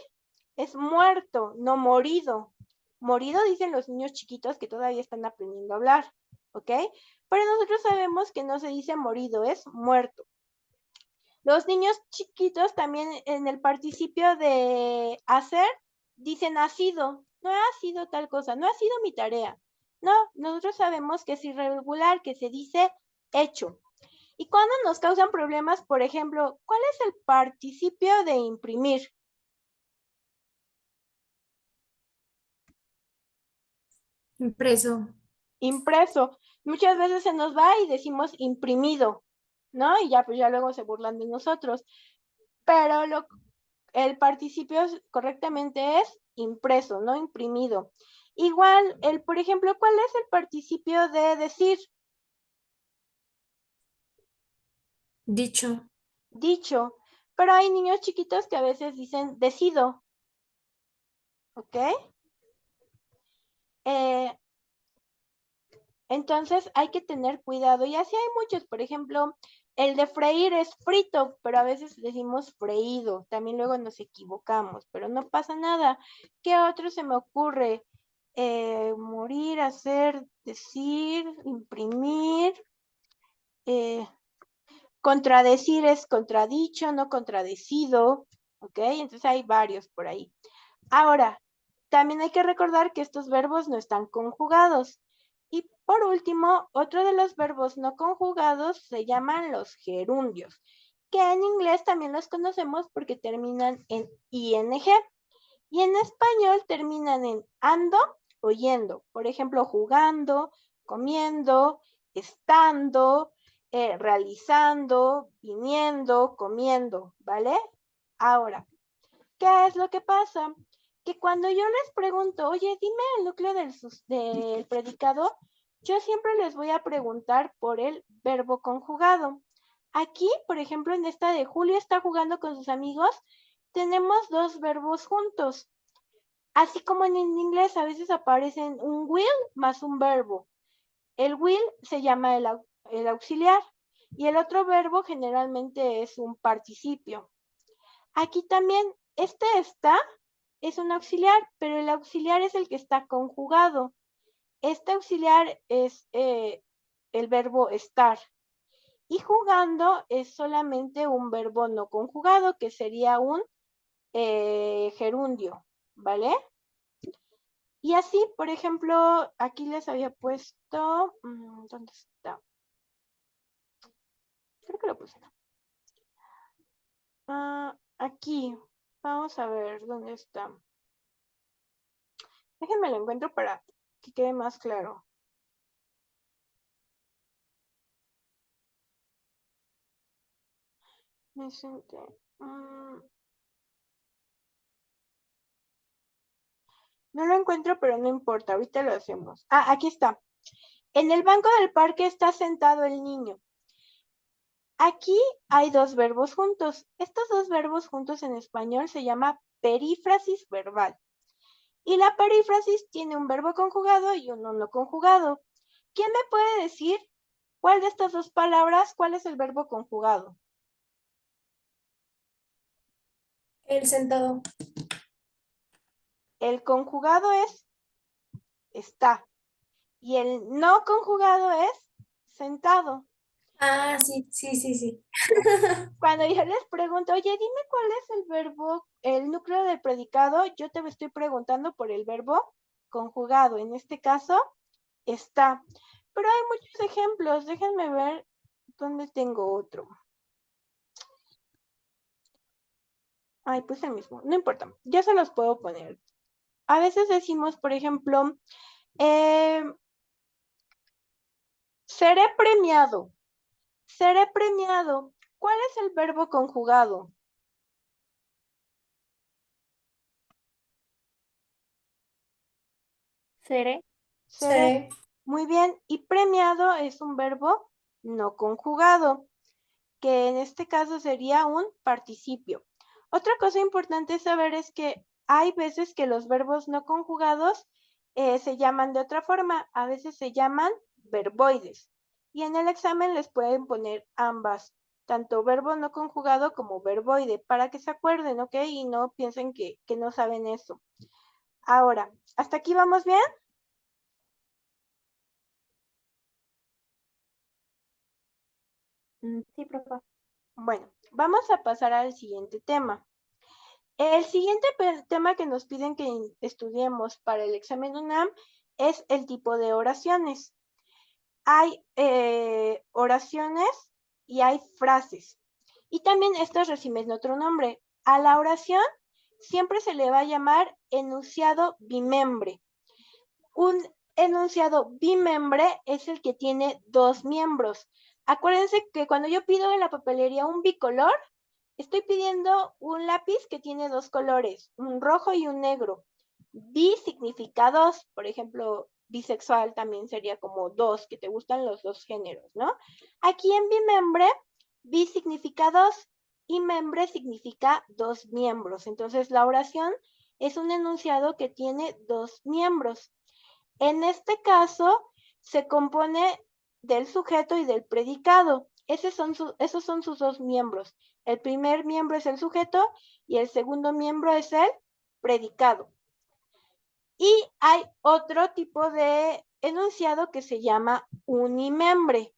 es muerto, no morido. Morido dicen los niños chiquitos que todavía están aprendiendo a hablar, ¿ok? Pero nosotros sabemos que no se dice morido, es muerto. Los niños chiquitos también en el participio de hacer dicen ha sido, no ha sido tal cosa, no ha sido mi tarea. No, nosotros sabemos que es irregular, que se dice hecho. Y cuando nos causan problemas, por ejemplo, ¿cuál es el participio de imprimir? Impreso. Impreso. Muchas veces se nos va y decimos imprimido, ¿no? Y ya, pues ya luego se burlan de nosotros. Pero el participio correctamente es impreso, no imprimido. Igual, por ejemplo, ¿cuál es el participio de decir? Dicho. Dicho. Pero hay niños chiquitos que a veces dicen decido. ¿Ok? Entonces hay que tener cuidado. Y así hay muchos. Por ejemplo, el de freír es frito, pero a veces decimos freído. También luego nos equivocamos, pero no pasa nada. ¿Qué otro se me ocurre? Morir, hacer, decir, imprimir. Contradecir es contradicho, no contradecido. ¿Ok? Entonces hay varios por ahí. Ahora, también hay que recordar que estos verbos no están conjugados. Y Por último, otro de los verbos no conjugados se llaman los gerundios, que en inglés también los conocemos porque terminan en ing. Y en español terminan en ando o yendo. Por ejemplo, jugando, comiendo, estando, realizando, viniendo, comiendo, ¿vale? Ahora, ¿qué es lo que pasa? Que cuando yo les pregunto, oye, dime el núcleo del predicado, yo siempre les voy a preguntar por el verbo conjugado. Aquí, por ejemplo, en esta de Julio está jugando con sus amigos, tenemos dos verbos juntos. Así como en inglés a veces aparecen un will más un verbo. El will se llama el auxiliar y el otro verbo generalmente es un participio. Aquí también, está es un auxiliar, pero el auxiliar es el que está conjugado. Este auxiliar es el verbo estar. Y jugando es solamente un verbo no conjugado, que sería un gerundio, ¿vale? Y así, por ejemplo, aquí les había puesto, ¿dónde está? Creo que lo puse. Aquí, vamos a ver dónde está. Déjenme lo encuentro para que quede más claro. Me senté. No lo encuentro, pero no importa, ahorita lo hacemos. Aquí está. En el banco del parque está sentado el niño. Aquí hay dos verbos juntos. Estos dos verbos juntos en español se llama perífrasis verbal. Y la perífrasis tiene un verbo conjugado y uno no conjugado. ¿Quién me puede decir cuál de estas dos palabras, cuál es el verbo conjugado? El sentado. El conjugado es está y el no conjugado es sentado. Ah, sí, sí, sí, sí. Cuando yo les pregunto, oye, dime cuál es el verbo, el núcleo del predicado, yo te estoy preguntando por el verbo conjugado. En este caso, está. Pero hay muchos ejemplos. Déjenme ver dónde tengo otro. Ay, pues el mismo. No importa. Ya se los puedo poner. A veces decimos, por ejemplo, seré premiado. Seré premiado. ¿Cuál es el verbo conjugado? Seré. Seré. Muy bien. Y premiado es un verbo no conjugado, que en este caso sería un participio. Otra cosa importante saber es que hay veces que los verbos no conjugados se llaman de otra forma. A veces se llaman verboides. Y en el examen les pueden poner ambas, tanto verbo no conjugado como verboide, para que se acuerden, ¿ok? Y no piensen que no saben eso. Ahora, ¿hasta aquí vamos bien? Sí, profe. Bueno, vamos a pasar al siguiente tema. El siguiente tema que nos piden que estudiemos para el examen UNAM es el tipo de oraciones. Hay oraciones y hay frases. Y también estas reciben otro nombre. A la oración siempre se le va a llamar enunciado bimembre. Un enunciado bimembre es el que tiene dos miembros. Acuérdense que cuando yo pido en la papelería un bicolor, estoy pidiendo un lápiz que tiene dos colores, un rojo y un negro. Bi significa dos, por ejemplo, bisexual también sería como dos, que te gustan los dos géneros, ¿no? Aquí en bimembre, bi significa dos y membre significa dos miembros. Entonces la oración es un enunciado que tiene dos miembros. En este caso, se compone del sujeto y del predicado. Esos son sus dos miembros. El primer miembro es el sujeto y el segundo miembro es el predicado. Y hay otro tipo de enunciado que se llama unimembre.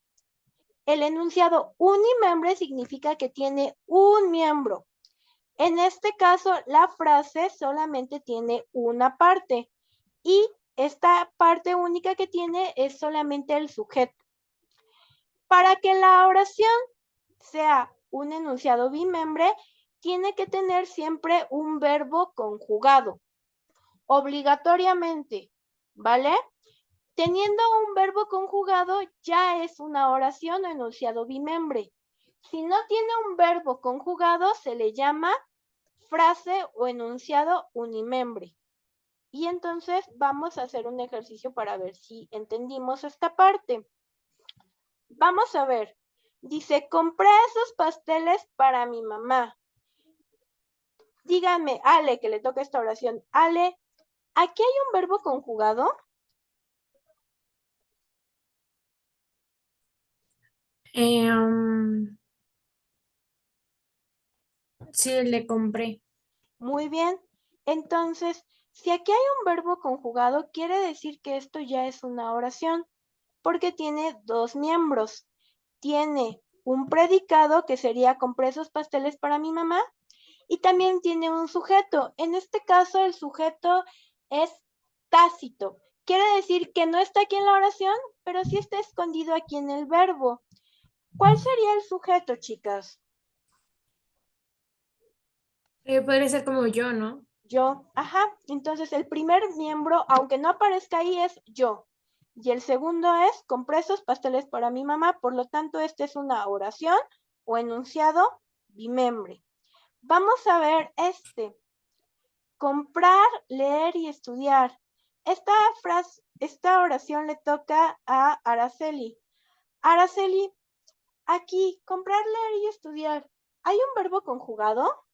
El enunciado unimembre significa que tiene un miembro. En este caso, la frase solamente tiene una parte y esta parte única que tiene es solamente el sujeto. Para que la oración sea un enunciado bimembre, tiene que tener siempre un verbo conjugado, obligatoriamente, ¿vale? Teniendo un verbo conjugado ya es una oración o enunciado bimembre. Si no tiene un verbo conjugado, se le llama frase o enunciado unimembre. Y entonces vamos a hacer un ejercicio para ver si entendimos esta parte. Vamos a ver. Dice, compré esos pasteles para mi mamá. Díganme, Ale, que le toca esta oración. Ale, ¿aquí hay un verbo conjugado? Sí, le compré. Muy bien. Entonces, si aquí hay un verbo conjugado, quiere decir que esto ya es una oración, porque tiene dos miembros. Tiene un predicado, que sería compré esos pasteles para mi mamá, y también tiene un sujeto. En este caso, el sujeto es tácito. Quiere decir que no está aquí en la oración, pero sí está escondido aquí en el verbo. ¿Cuál sería el sujeto, chicas? Podría ser como yo, ¿no? Yo, ajá. Entonces el primer miembro, aunque no aparezca ahí, es yo. Y el segundo es, compré esos pasteles para mi mamá. Por lo tanto, esta es una oración o enunciado bimembre. Vamos a ver este. Comprar, leer y estudiar. Esta oración le toca a Araceli. Araceli, aquí, comprar, leer y estudiar. ¿Hay un verbo conjugado?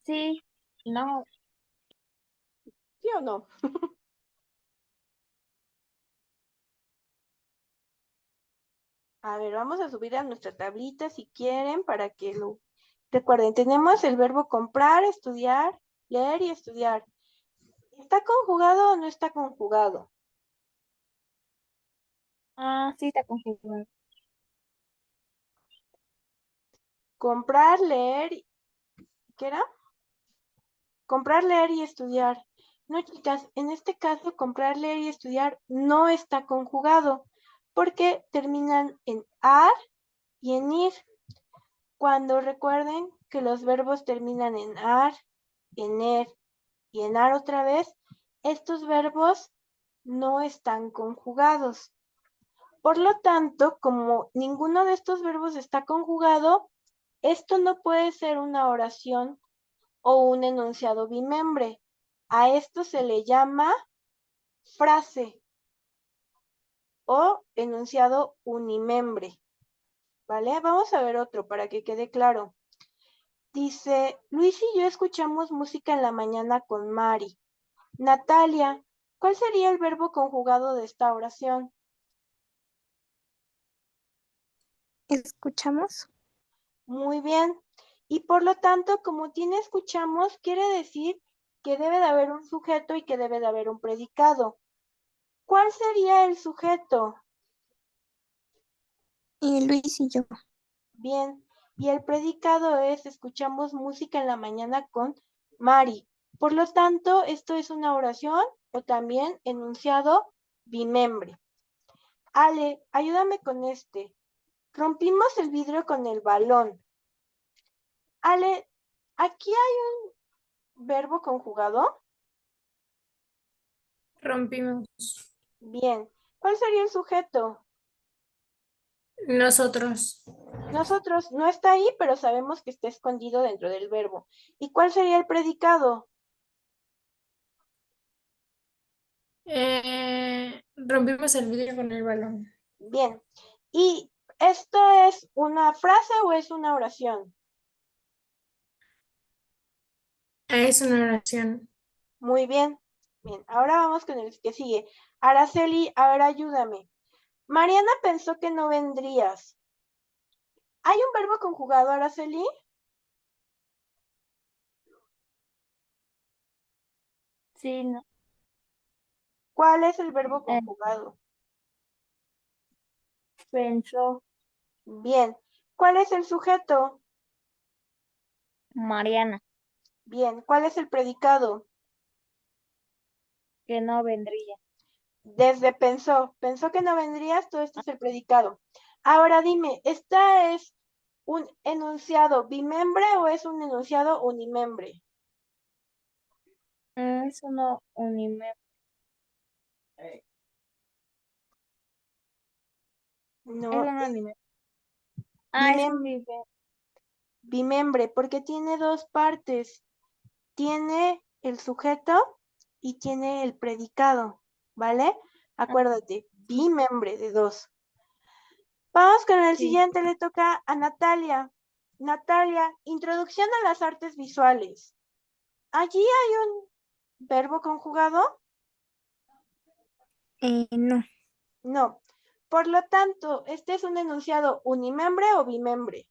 Sí, no, ¿Sí o no? A ver, vamos a subir a nuestra tablita si quieren para que lo recuerden. Tenemos el verbo comprar, estudiar, leer y estudiar. ¿Está conjugado o no está conjugado? sí está configurado. Comprar, leer, ¿qué era? Comprar, leer y estudiar. No, chicas, en este caso, comprar, leer y estudiar no está conjugado porque terminan en ar y en ir. Cuando recuerden que los verbos terminan en ar, en er y en ar otra vez, estos verbos no están conjugados. Por lo tanto, como ninguno de estos verbos está conjugado, esto no puede ser una oración o un enunciado bimembre. A esto se le llama frase o enunciado unimembre. ¿Vale? Vamos a ver otro para que quede claro. Dice, Luis y yo escuchamos música en la mañana con Mari. Natalia, ¿cuál sería el verbo conjugado de esta oración? ¿Escuchamos? Muy bien. Y por lo tanto, como tiene escuchamos, quiere decir que debe de haber un sujeto y que debe de haber un predicado. ¿Cuál sería el sujeto? Luis y yo. Bien. Y el predicado es escuchamos música en la mañana con Mari. Por lo tanto, esto es una oración o también enunciado bimembre. Ale, ayúdame con este. Rompimos el vidrio con el balón. Ale, ¿aquí hay un verbo conjugado? Rompimos. Bien. ¿Cuál sería el sujeto? Nosotros. Nosotros. No está ahí, pero sabemos que está escondido dentro del verbo. ¿Y cuál sería el predicado? Rompimos el vidrio con el balón. Bien. ¿Y esto es una frase o es una oración? Es una oración. Muy bien. Bien, ahora vamos con el que sigue. Araceli, a ver, ayúdame. Mariana pensó que no vendrías. ¿Hay un verbo conjugado, Araceli? Sí, no, ¿Cuál es el verbo eh, conjugado? pensó, Bien. ¿Cuál es el sujeto? Mariana, Bien, ¿cuál es el predicado? que no vendría. Desde pensó que no vendrías, todo esto es el predicado. Ahora dime, ¿esta es un enunciado bimembre o es un enunciado unimembre? Es uno unime. Es No, un es anime. Ah, es un bimembre, porque tiene dos partes. Tiene el sujeto y tiene el predicado, ¿vale? Acuérdate, bimembre de dos. Vamos con el Sí. siguiente, le toca a Natalia. Natalia, introducción a las artes visuales. Allí hay un verbo conjugado. No. No. Por lo tanto, ¿este es un enunciado unimembre o bimembre?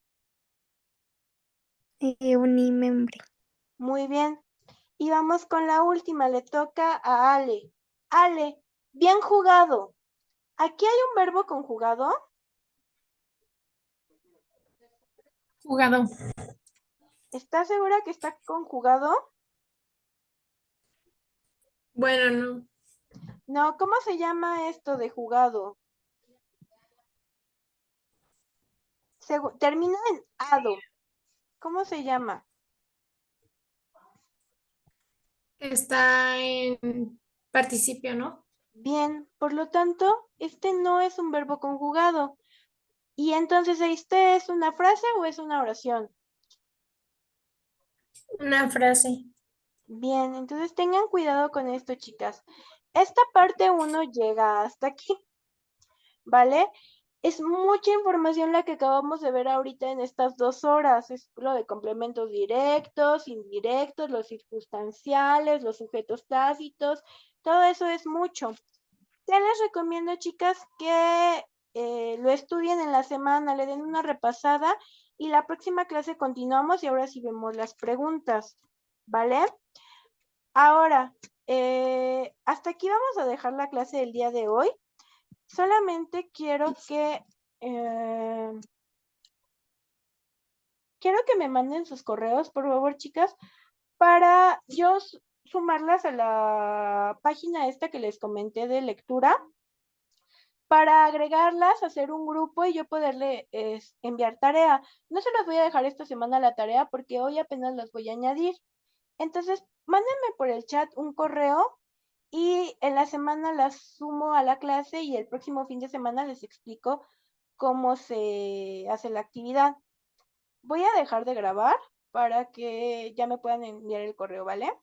Unimembre. Muy bien. Y vamos con la última, le toca a Ale. Ale, bien jugado. ¿Aquí hay un verbo conjugado? Jugado. ¿Estás segura que está conjugado? Bueno, no. No, ¿cómo se llama esto de jugado? Termina en ado. ¿Cómo se llama? Está en participio, ¿no? Bien, por lo tanto, este no es un verbo conjugado. Y entonces, ¿este es una frase o es una oración? Una frase. Bien, entonces tengan cuidado con esto, chicas. Esta parte 1 llega hasta aquí, ¿vale? Es mucha información la que acabamos de ver ahorita en estas 2 horas. Es lo de complementos directos, indirectos, los circunstanciales, los sujetos tácitos. Todo eso es mucho. Ya les recomiendo, chicas, que lo estudien en la semana, le den una repasada y la próxima clase continuamos y ahora sí vemos las preguntas, ¿vale? Ahora, hasta aquí vamos a dejar la clase del día de hoy. Solamente quiero que me manden sus correos, por favor, chicas, para yo sumarlas a la página esta que les comenté de lectura, para agregarlas, hacer un grupo y yo poderle enviar tarea. No se las voy a dejar esta semana la tarea porque hoy apenas las voy a añadir. Entonces, mándenme por el chat un correo y en la semana las sumo a la clase y el próximo fin de semana les explico cómo se hace la actividad. Voy a dejar de grabar para que ya me puedan enviar el correo, ¿vale?